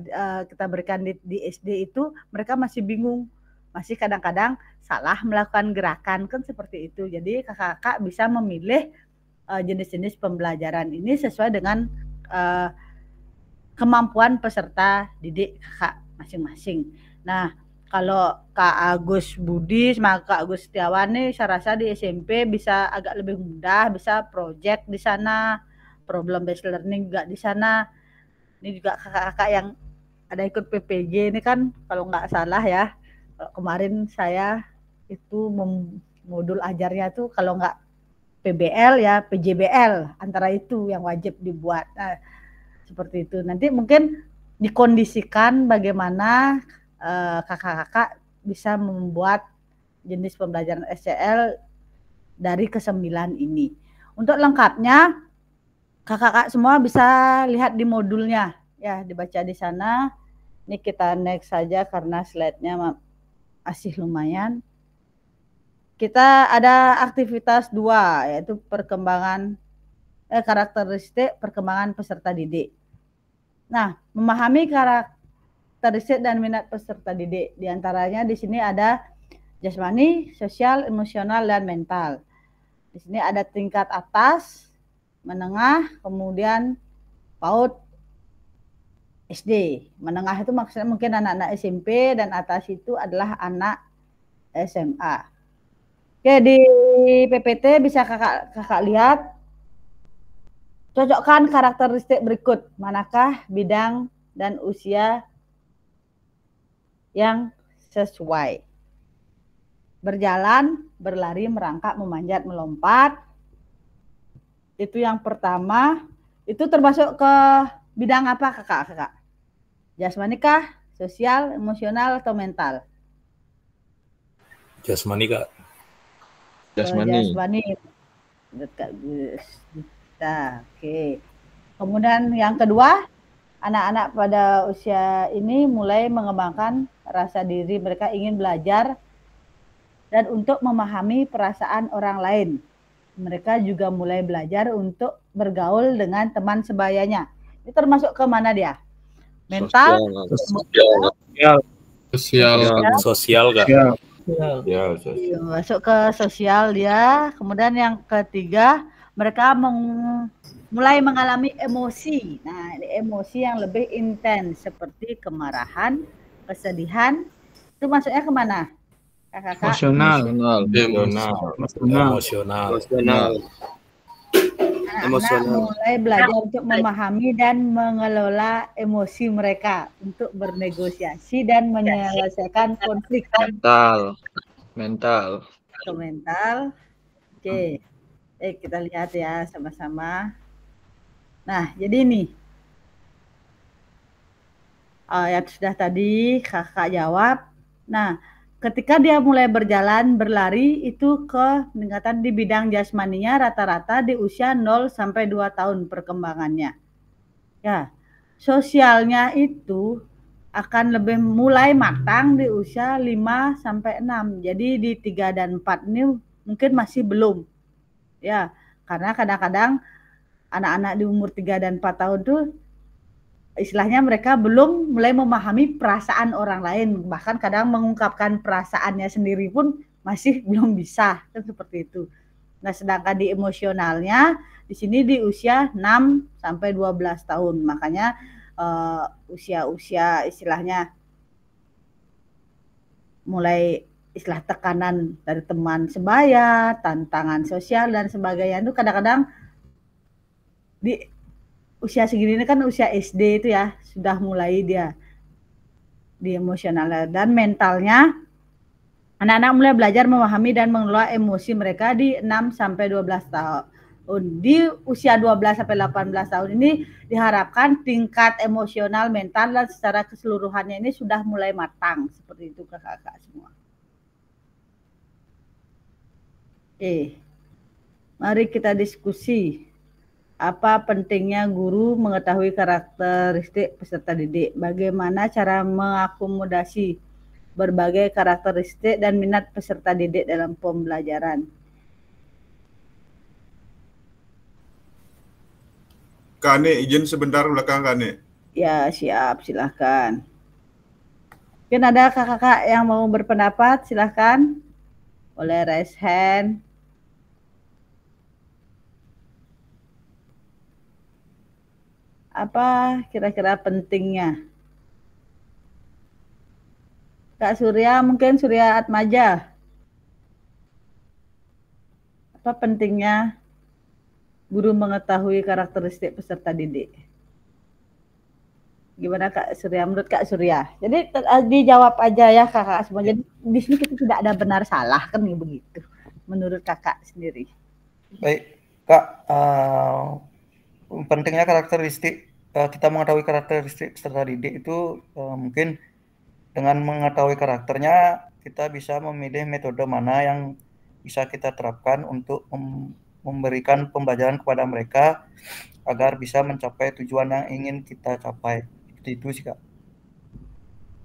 kita berikan di SD itu mereka masih bingung, masih kadang-kadang salah melakukan gerakan kan seperti itu. Jadi kakak-kakak bisa memilih jenis-jenis pembelajaran ini sesuai dengan kemampuan peserta didik kakak masing-masing. Nah, kalau Kak Agus Budi sama Kak Agus Setiawan nih, saya rasa di SMP bisa agak lebih mudah, bisa project di sana, problem based learning juga di sana. Ini juga kakak-kakak yang ada ikut PPG ini kan, kalau nggak salah ya, kemarin saya itu modul ajarnya tuh kalau nggak PBL ya PJBL, antara itu yang wajib dibuat. Nah, seperti itu. Nanti mungkin dikondisikan bagaimana kakak-kakak bisa membuat jenis pembelajaran SCL dari ke-9 ini. Untuk lengkapnya kakak-kakak semua bisa lihat di modulnya ya, dibaca di sana. Ini kita next saja karena slide-nya masih lumayan. Kita ada aktivitas 2 yaitu perkembangan karakteristik perkembangan peserta didik. Nah, memahami karakteristik dan minat peserta didik. Di antaranya di sini ada jasmani, sosial, emosional, dan mental. Di sini ada tingkat atas, menengah, kemudian PAUD, SD. Menengah itu maksudnya mungkin anak-anak SMP dan atas itu adalah anak SMA. Oke, di PPT bisa kakak lihat. Cocokkan karakteristik berikut. Manakah bidang dan usia yang sesuai? Berjalan, berlari, merangkak, memanjat, melompat. Itu yang pertama. Itu termasuk ke bidang apa kakak? Jasmani kah? Sosial, emosional, atau mental? Jasmani, Kak. Jasmani. Oke. Kemudian yang kedua, anak-anak pada usia ini mulai mengembangkan rasa diri, mereka ingin belajar dan untuk memahami perasaan orang lain. Mereka juga mulai belajar untuk bergaul dengan teman sebayanya. Ini termasuk ke mana dia? Mental, Sosial, Kak. Masuk ke sosial dia. Kemudian yang ketiga, mereka mulai mengalami emosi. Nah, emosi yang lebih intens seperti kemarahan, kesedihan. Itu masuknya kemana? Kakak-kakak? Emosional. Anak-anak mulai belajar untuk memahami dan mengelola emosi mereka untuk bernegosiasi dan menyelesaikan konflik. Mental. Oke. Kita lihat ya sama-sama. Nah, jadi ini yang sudah tadi kakak jawab. Nah, ketika dia mulai berjalan, berlari, itu ke peningkatan di bidang jasmaninya rata-rata di usia 0 sampai 2 tahun perkembangannya. Ya, sosialnya itu akan lebih mulai matang di usia 5 sampai 6. Jadi di 3 dan 4 ini mungkin masih belum. Ya, karena kadang-kadang anak-anak di umur 3 dan 4 tahun tuh istilahnya mereka belum mulai memahami perasaan orang lain, bahkan kadang mengungkapkan perasaannya sendiri pun masih belum bisa, kan seperti itu. Nah, sedangkan di emosionalnya di sini di usia 6 sampai 12 tahun. Makanya usia-usia istilahnya mulai istilah tekanan dari teman sebaya, tantangan sosial dan sebagainya itu kadang-kadang di usia segini ini kan usia SD itu ya, sudah mulai dia di emosional dan mentalnya. Anak-anak mulai belajar memahami dan mengelola emosi mereka di 6 sampai 12 tahun. Di usia 12 sampai 18 tahun ini diharapkan tingkat emosional, mental dan secara keseluruhannya ini sudah mulai matang, seperti itu kakak-kakak semua. Mari kita diskusi. Apa pentingnya guru mengetahui karakteristik peserta didik? Bagaimana cara mengakomodasi berbagai karakteristik dan minat peserta didik dalam pembelajaran? Kak Ani, izin sebentar belakang Kak Ani. Ya, siap, silahkan. Mungkin ada kakak-kakak yang mau berpendapat, silahkan. Boleh raise hand. Apa kira-kira pentingnya? Kak Surya, mungkin Surya Atmaja. Apa pentingnya guru mengetahui karakteristik peserta didik? Gimana Kak Surya? Menurut Kak Surya. Jadi dijawab aja ya kakak semua. Jadi di sini kita tidak ada benar salah kan begitu. Menurut kakak sendiri. Baik, Kak. Pentingnya karakteristik kita mengetahui karakteristik peserta didik itu mungkin dengan mengetahui karakternya kita bisa memilih metode mana yang bisa kita terapkan untuk memberikan pembelajaran kepada mereka agar bisa mencapai tujuan yang ingin kita capai. Itu sih Kak.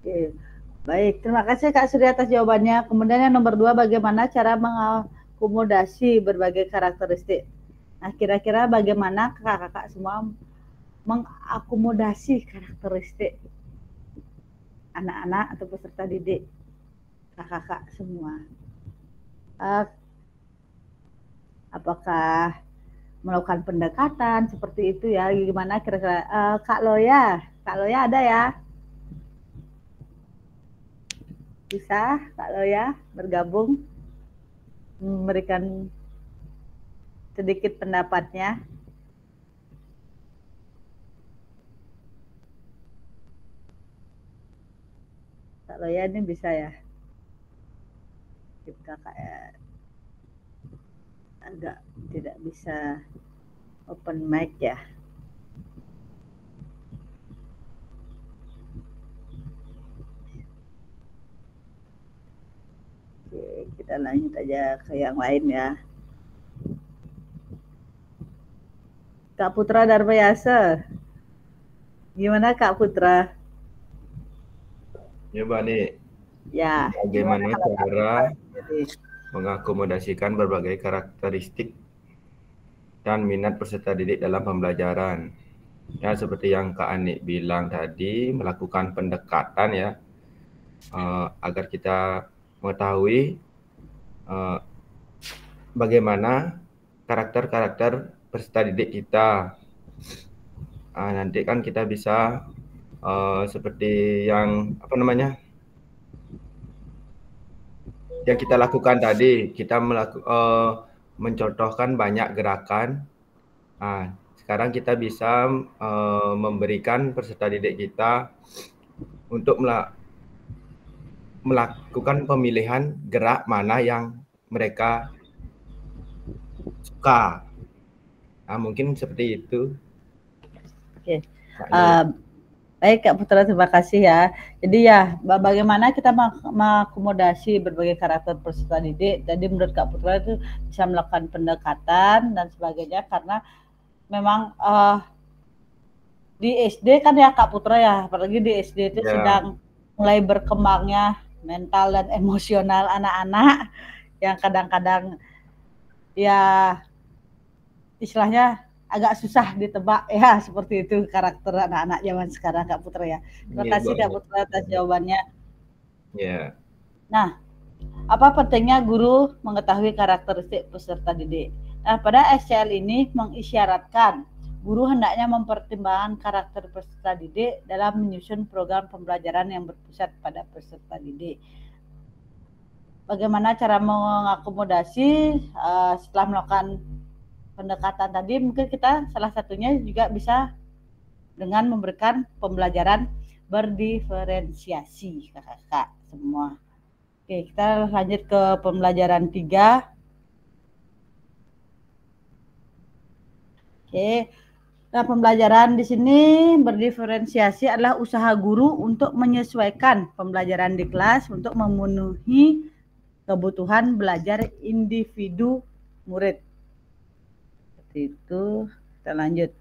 Oke. Baik, terima kasih Kak Surya atas jawabannya. Kemudian yang nomor 2, bagaimana cara mengakomodasi berbagai karakteristik? Nah, kira-kira bagaimana kakak-kakak semua mengakomodasi karakteristik anak-anak atau peserta didik kakak-kakak semua? Apakah melakukan pendekatan seperti itu ya? Gimana kira-kira? Kak Loya ada ya? Bisa Kak Loya bergabung memberikan sedikit pendapatnya? Kak Loya ini bisa ya? Kakak ya agak tidak bisa open mic ya. Oke, kita lanjut aja ke yang lain ya. Kak Putra Darmayasa. Gimana Kak Putra? Ya Mbak Ani. Ya. Bagaimana cara mengakomodasikan berbagai karakteristik dan minat peserta didik dalam pembelajaran? Ya seperti yang Kak Ani bilang tadi, melakukan pendekatan ya agar kita mengetahui bagaimana karakter-karakter peserta didik kita. Nanti kan kita bisa seperti yang yang kita lakukan tadi, kita mencontohkan banyak gerakan. Sekarang kita bisa memberikan peserta didik kita untuk melakukan pemilihan gerak mana yang mereka suka. Mungkin seperti itu. Oke. Baik Kak Putra, terima kasih ya. Jadi ya, bagaimana kita mengakomodasi berbagai karakter peserta didik. Jadi menurut Kak Putra itu bisa melakukan pendekatan dan sebagainya karena memang di SD kan ya Kak Putra ya, apalagi di SD itu sedang mulai berkembangnya mental dan emosional anak-anak yang kadang-kadang ya istilahnya agak susah ditebak ya, seperti itu karakter anak-anak zaman sekarang Kak Putra ya. Terima kasih Kak Putra atas jawabannya. Ya. Nah, apa pentingnya guru mengetahui karakteristik peserta didik? Nah, pada SCL ini mengisyaratkan guru hendaknya mempertimbangkan karakter peserta didik dalam menyusun program pembelajaran yang berpusat pada peserta didik. Bagaimana cara mengakomodasi setelah melakukan pendekatan tadi, mungkin kita salah satunya juga bisa dengan memberikan pembelajaran berdiferensiasi kakak-kakak semua. Oke, kita lanjut ke pembelajaran 3. Oke. Nah, pembelajaran di sini berdiferensiasi adalah usaha guru untuk menyesuaikan pembelajaran di kelas untuk memenuhi kebutuhan belajar individu murid. Itu Kita lanjut.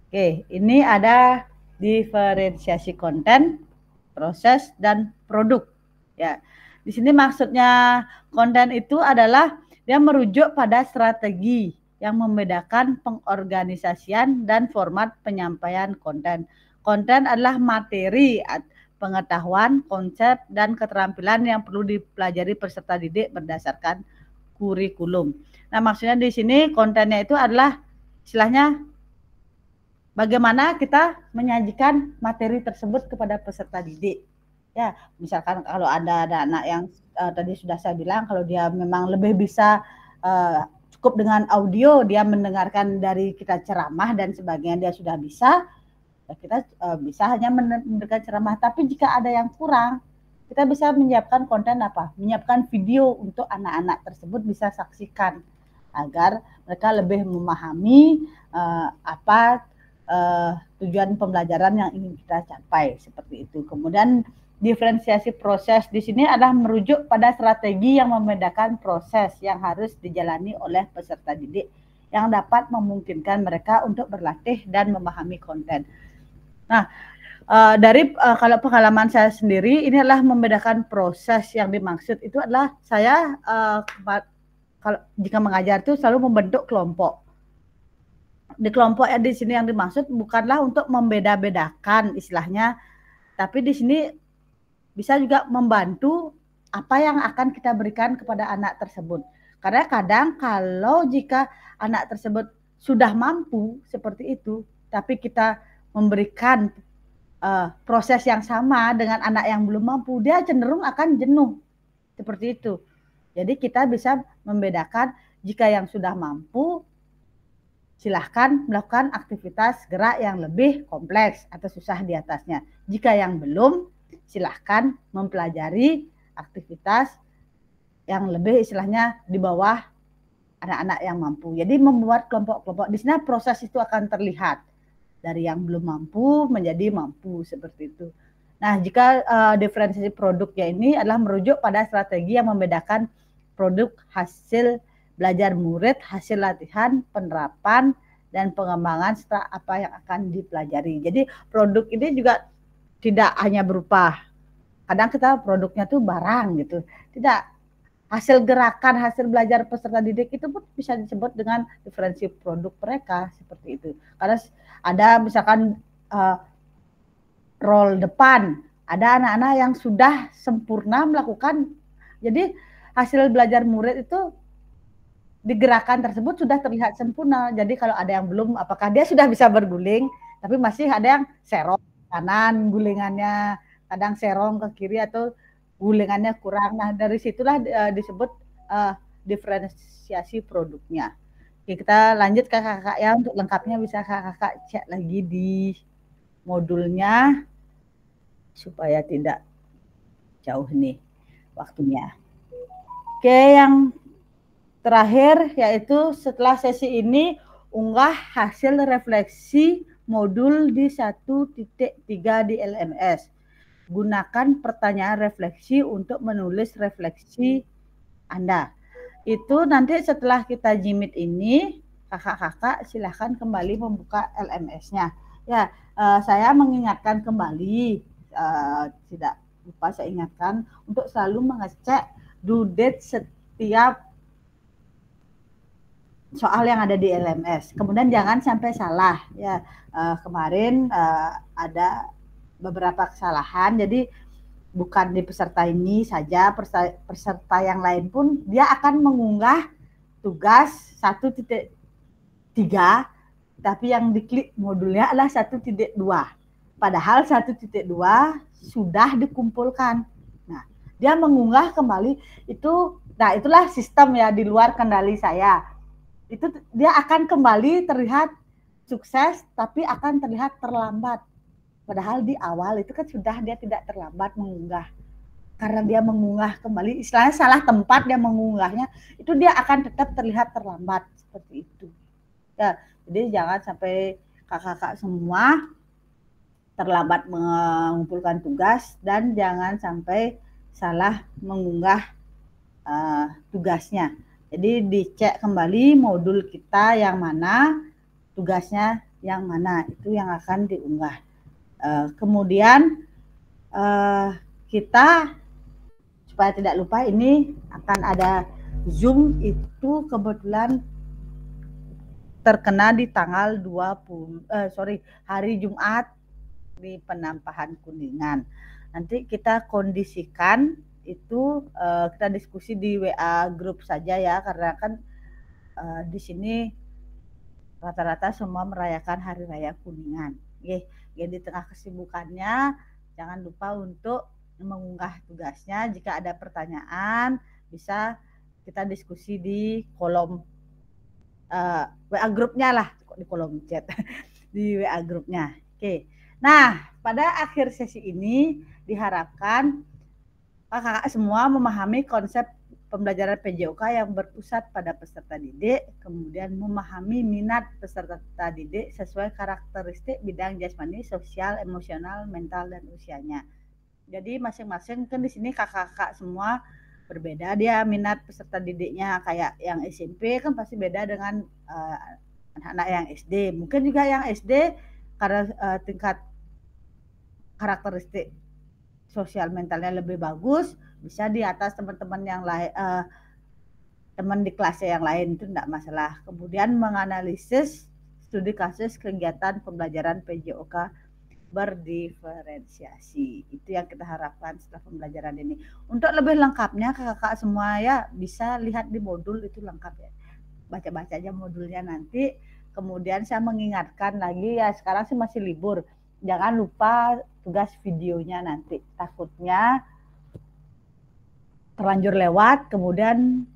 Oke, ini ada diferensiasi konten, proses, dan produk. Ya, di sini maksudnya konten itu adalah dia merujuk pada strategi yang membedakan pengorganisasian dan format penyampaian konten. Konten adalah materi, pengetahuan, konsep, dan keterampilan yang perlu dipelajari peserta didik berdasarkan kurikulum. Nah, maksudnya di sini kontennya itu adalah istilahnya bagaimana kita menyajikan materi tersebut kepada peserta didik. Ya, misalkan kalau ada anak yang tadi sudah saya bilang kalau dia memang lebih bisa cukup dengan audio, dia mendengarkan dari kita ceramah dan sebagainya dia sudah bisa, ya kita bisa hanya mendengarkan ceramah. Tapi jika ada yang kurang, kita bisa menyiapkan konten apa? Menyiapkan video untuk anak-anak tersebut bisa saksikan agar mereka lebih memahami apa tujuan pembelajaran yang ingin kita capai seperti itu. Kemudian diferensiasi proses di sini adalah merujuk pada strategi yang membedakan proses yang harus dijalani oleh peserta didik yang dapat memungkinkan mereka untuk berlatih dan memahami konten. Nah, dari kalau pengalaman saya sendiri ini adalah membedakan proses yang dimaksud itu adalah saya kalau jika mengajar itu selalu membentuk kelompok. Di kelompok yang di sini yang dimaksud bukanlah untuk membeda-bedakan istilahnya, tapi di sini bisa juga membantu apa yang akan kita berikan kepada anak tersebut. Karena kadang kalau jika anak tersebut sudah mampu seperti itu, tapi kita memberikan proses yang sama dengan anak yang belum mampu, dia cenderung akan jenuh. Seperti itu. Jadi kita bisa membedakan jika yang sudah mampu, silahkan melakukan aktivitas gerak yang lebih kompleks atau susah di atasnya. Jika yang belum, silahkan mempelajari aktivitas yang lebih istilahnya di bawah anak-anak yang mampu. Jadi membuat kelompok-kelompok. Di sini proses itu akan terlihat dari yang belum mampu menjadi mampu seperti itu. Nah, jika diferensiasi produknya ini adalah merujuk pada strategi yang membedakan produk hasil belajar murid, hasil latihan, penerapan, dan pengembangan setelah apa yang akan dipelajari. Jadi produk ini juga tidak hanya berupa, kadang kita produknya tuh barang gitu. Tidak, hasil gerakan, hasil belajar peserta didik itu pun bisa disebut dengan diferensi produk mereka seperti itu. Karena ada misalkan role depan, ada anak-anak yang sudah sempurna melakukan, jadi hasil belajar murid itu di gerakan tersebut sudah terlihat sempurna. Jadi kalau ada yang belum, apakah dia sudah bisa berguling, tapi masih ada yang serong kanan gulingannya, kadang serong ke kiri atau gulingannya kurang. Nah, dari situlah disebut diferensiasi produknya. Oke, kita lanjut kakak-kakak ya, untuk lengkapnya bisa kakak-kakak cek lagi di modulnya supaya tidak jauh nih waktunya. Oke, yang terakhir yaitu setelah sesi ini unggah hasil refleksi modul di 1.3 di LMS. Gunakan pertanyaan refleksi untuk menulis refleksi Anda. Itu nanti setelah kita jimit ini, kakak-kakak silahkan kembali membuka LMS-nya. Ya, saya mengingatkan kembali, tidak lupa saya ingatkan untuk selalu mengecek due date setiap soal yang ada di LMS. Kemudian jangan sampai salah ya. Kemarin ada beberapa kesalahan, jadi bukan di peserta ini saja, peserta yang lain pun dia akan mengunggah tugas 1.3, tapi yang diklik modulnya adalah 1.2. Padahal 1.2 sudah dikumpulkan. Nah, dia mengunggah kembali itu, nah itulah sistem ya di luar kendali saya. Itu dia akan kembali terlihat sukses, tapi akan terlihat terlambat. Padahal di awal itu kan sudah dia tidak terlambat mengunggah. Karena dia mengunggah kembali, istilahnya salah tempat dia mengunggahnya, itu dia akan tetap terlihat terlambat seperti itu. Ya, jadi jangan sampai kakak-kakak semua terlambat mengumpulkan tugas dan jangan sampai salah mengunggah tugasnya. Jadi dicek kembali modul kita yang mana tugasnya yang mana, itu yang akan diunggah. Kemudian kita supaya tidak lupa, ini akan ada Zoom itu kebetulan terkena di tanggal hari Jumat di Penampahan Kuningan. Nanti kita kondisikan itu, kita diskusi di WA grup saja ya, karena kan di sini rata-rata semua merayakan Hari Raya Kuningan. Jadi di tengah kesibukannya jangan lupa untuk mengunggah tugasnya. Jika ada pertanyaan bisa kita diskusi di kolom WA grupnya lah, di kolom chat di WA grupnya. Oke. Nah, pada akhir sesi ini diharapkan kakak semua memahami konsep pembelajaran PJOK yang berpusat pada peserta didik, kemudian memahami minat peserta didik sesuai karakteristik bidang jasmani, sosial, emosional, mental, dan usianya. Jadi masing-masing kan di sini kakak-kakak semua berbeda dia minat peserta didiknya. Kayak yang SMP kan pasti beda dengan anak-anak yang SD. Mungkin juga yang SD karena tingkat karakteristik sosial mentalnya lebih bagus, bisa di atas teman-teman yang lain, teman di kelasnya yang lain, itu tidak masalah. Kemudian menganalisis studi kasus kegiatan pembelajaran PJOK berdiferensiasi. Itu yang kita harapkan setelah pembelajaran ini. Untuk lebih lengkapnya kakak semua ya bisa lihat di modul, itu lengkap ya. Baca-baca aja modulnya nanti. Kemudian saya mengingatkan lagi ya, sekarang sih masih libur. Jangan lupa tugas videonya nanti. Takutnya terlanjur lewat, kemudian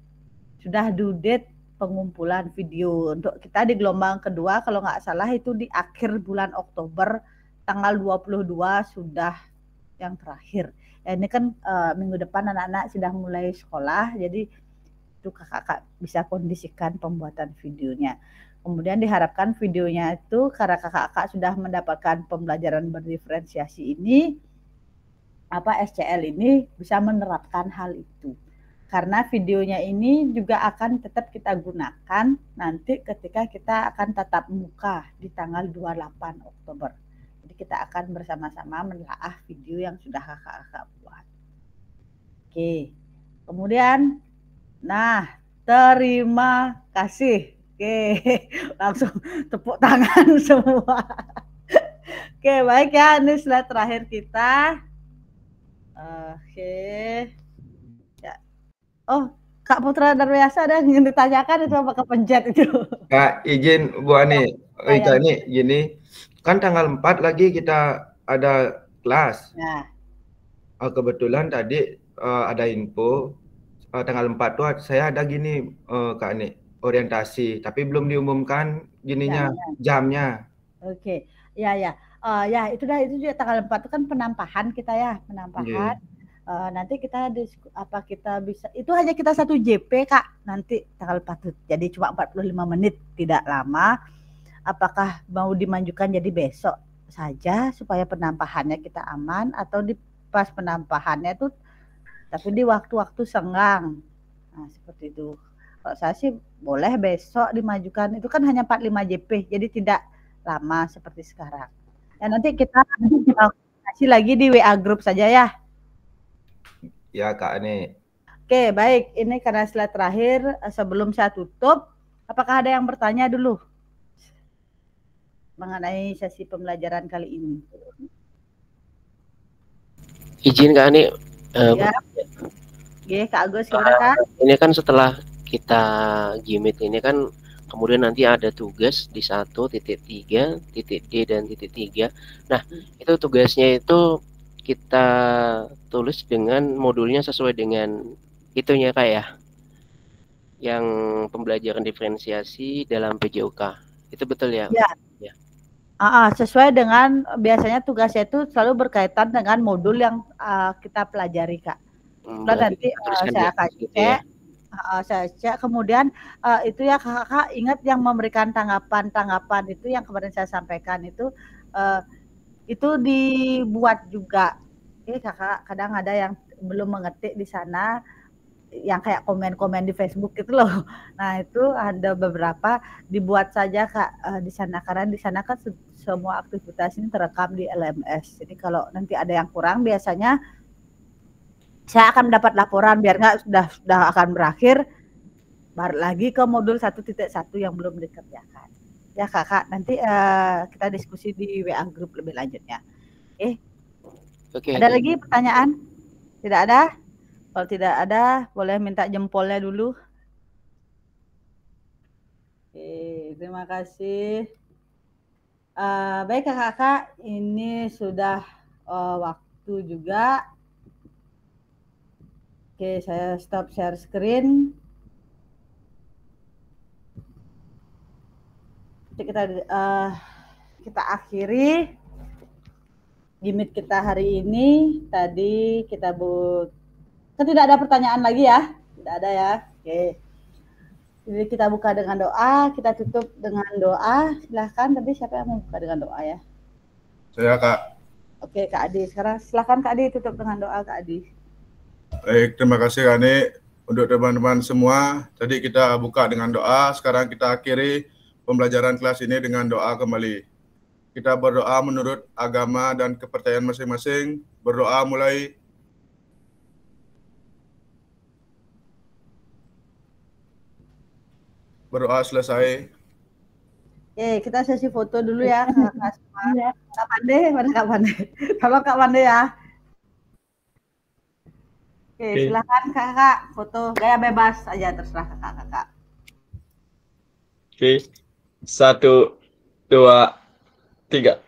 sudah due date pengumpulan video. Untuk kita di gelombang kedua kalau nggak salah itu di akhir bulan Oktober, tanggal 22 sudah yang terakhir. Ya, ini kan minggu depan anak-anak sudah mulai sekolah, jadi itu kakak bisa kondisikan pembuatan videonya. Kemudian diharapkan videonya itu karena kakak-kakak sudah mendapatkan pembelajaran berdiferensiasi ini, SCL ini bisa menerapkan hal itu. Karena videonya ini juga akan tetap kita gunakan nanti ketika kita akan tatap muka di tanggal 28 Oktober. Jadi kita akan bersama-sama menelaah video yang sudah kakak-kakak buat. Oke, kemudian, nah terima kasih. Oke, langsung tepuk tangan semua. Oke, baik ya, ini slide terakhir kita. Oke. Ya. Oh, Kak Putra Darwiasa ada yang ditanyakan itu apa kepencet itu? Kak, izin Bu Ani. Kak ini gini, kan tanggal 4 lagi kita ada kelas. Nah. Kebetulan tadi ada info tanggal 4 tuh saya ada gini Kak Ani, orientasi, tapi belum diumumkan gininya jamnya. Oke, ya. Ya itu juga tanggal 4 itu kan penampahan kita ya, penampahan. Nanti kita kita bisa, itu hanya kita 1 JP Kak, nanti tanggal 4, jadi cuma 45 menit, tidak lama. Apakah mau dimajukan jadi besok saja supaya penampahannya kita aman, atau di pas penampahannya itu tapi di waktu-waktu senggang. Nah, seperti itu. Kalau saya sih boleh besok dimajukan, itu kan hanya 45 JP, jadi tidak lama seperti sekarang. Ya nanti kita kasih lagi di WA grup saja ya. Ya Kak Ani. Oke, baik. Ini karena slide terakhir, sebelum saya tutup, apakah ada yang bertanya dulu mengenai sesi pembelajaran kali ini? Izin Kak Ani. Ya. Oke, Kak Agus gimana Kak? Ini kan setelah kita Gmeet ini kan kemudian nanti ada tugas di 1.3, titik D dan titik 3. Nah, itu tugasnya itu kita tulis dengan modulnya sesuai dengan itunya Kak ya. Yang pembelajaran diferensiasi dalam PJOK. Itu betul ya? Ya. Sesuai dengan biasanya tugasnya itu selalu berkaitan dengan modul yang kita pelajari Kak. Nanti saya akan cek. Saya cek, kemudian itu ya kakak ingat yang memberikan tanggapan itu yang kemarin saya sampaikan itu dibuat juga. Kakak kadang ada yang belum mengetik di sana, yang kayak komen-komen di Facebook gitu loh. Nah itu ada beberapa dibuat saja Kak di sana, karena di sana kan semua aktivitas ini terekam di LMS. Jadi kalau nanti ada yang kurang biasanya saya akan mendapat laporan, biar nggak sudah akan berakhir, baru lagi ke modul 1.1 yang belum dikerjakan. Ya Kakak, nanti kita diskusi di WA Group lebih lanjutnya. Ada lagi pertanyaan? Tidak ada? Kalau tidak ada, boleh minta jempolnya dulu. Oke, terima kasih. Baik kakak-kakak, ini sudah waktu juga. Oke, saya stop share screen. Kita akhiri Gimit kita hari ini. Tadi kita tidak ada pertanyaan lagi ya? Tidak ada ya? Oke. Jadi kita buka dengan doa, kita tutup dengan doa. Silahkan, tadi siapa yang mau buka dengan doa ya? Saya Kak. Oke Kak Adi, sekarang silahkan Kak Adi tutup dengan doa Kak Adi. Baik, terima kasih Kak Ani. Untuk teman-teman semua, tadi kita buka dengan doa, sekarang kita akhiri pembelajaran kelas ini dengan doa kembali. Kita berdoa menurut agama dan kepercayaan masing-masing. Berdoa mulai. Berdoa selesai. Oke, kita sesi foto dulu ya Kak semua. Kak Pande, mana Kak Pande? Tolong Kak Pande ya. Oke, silakan Kakak foto gaya bebas aja, terserah Kakak. Oke. 1, 2, 3.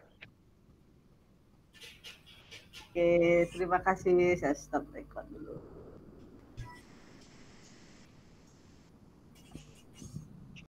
Oke, terima kasih. Saya stop record dulu.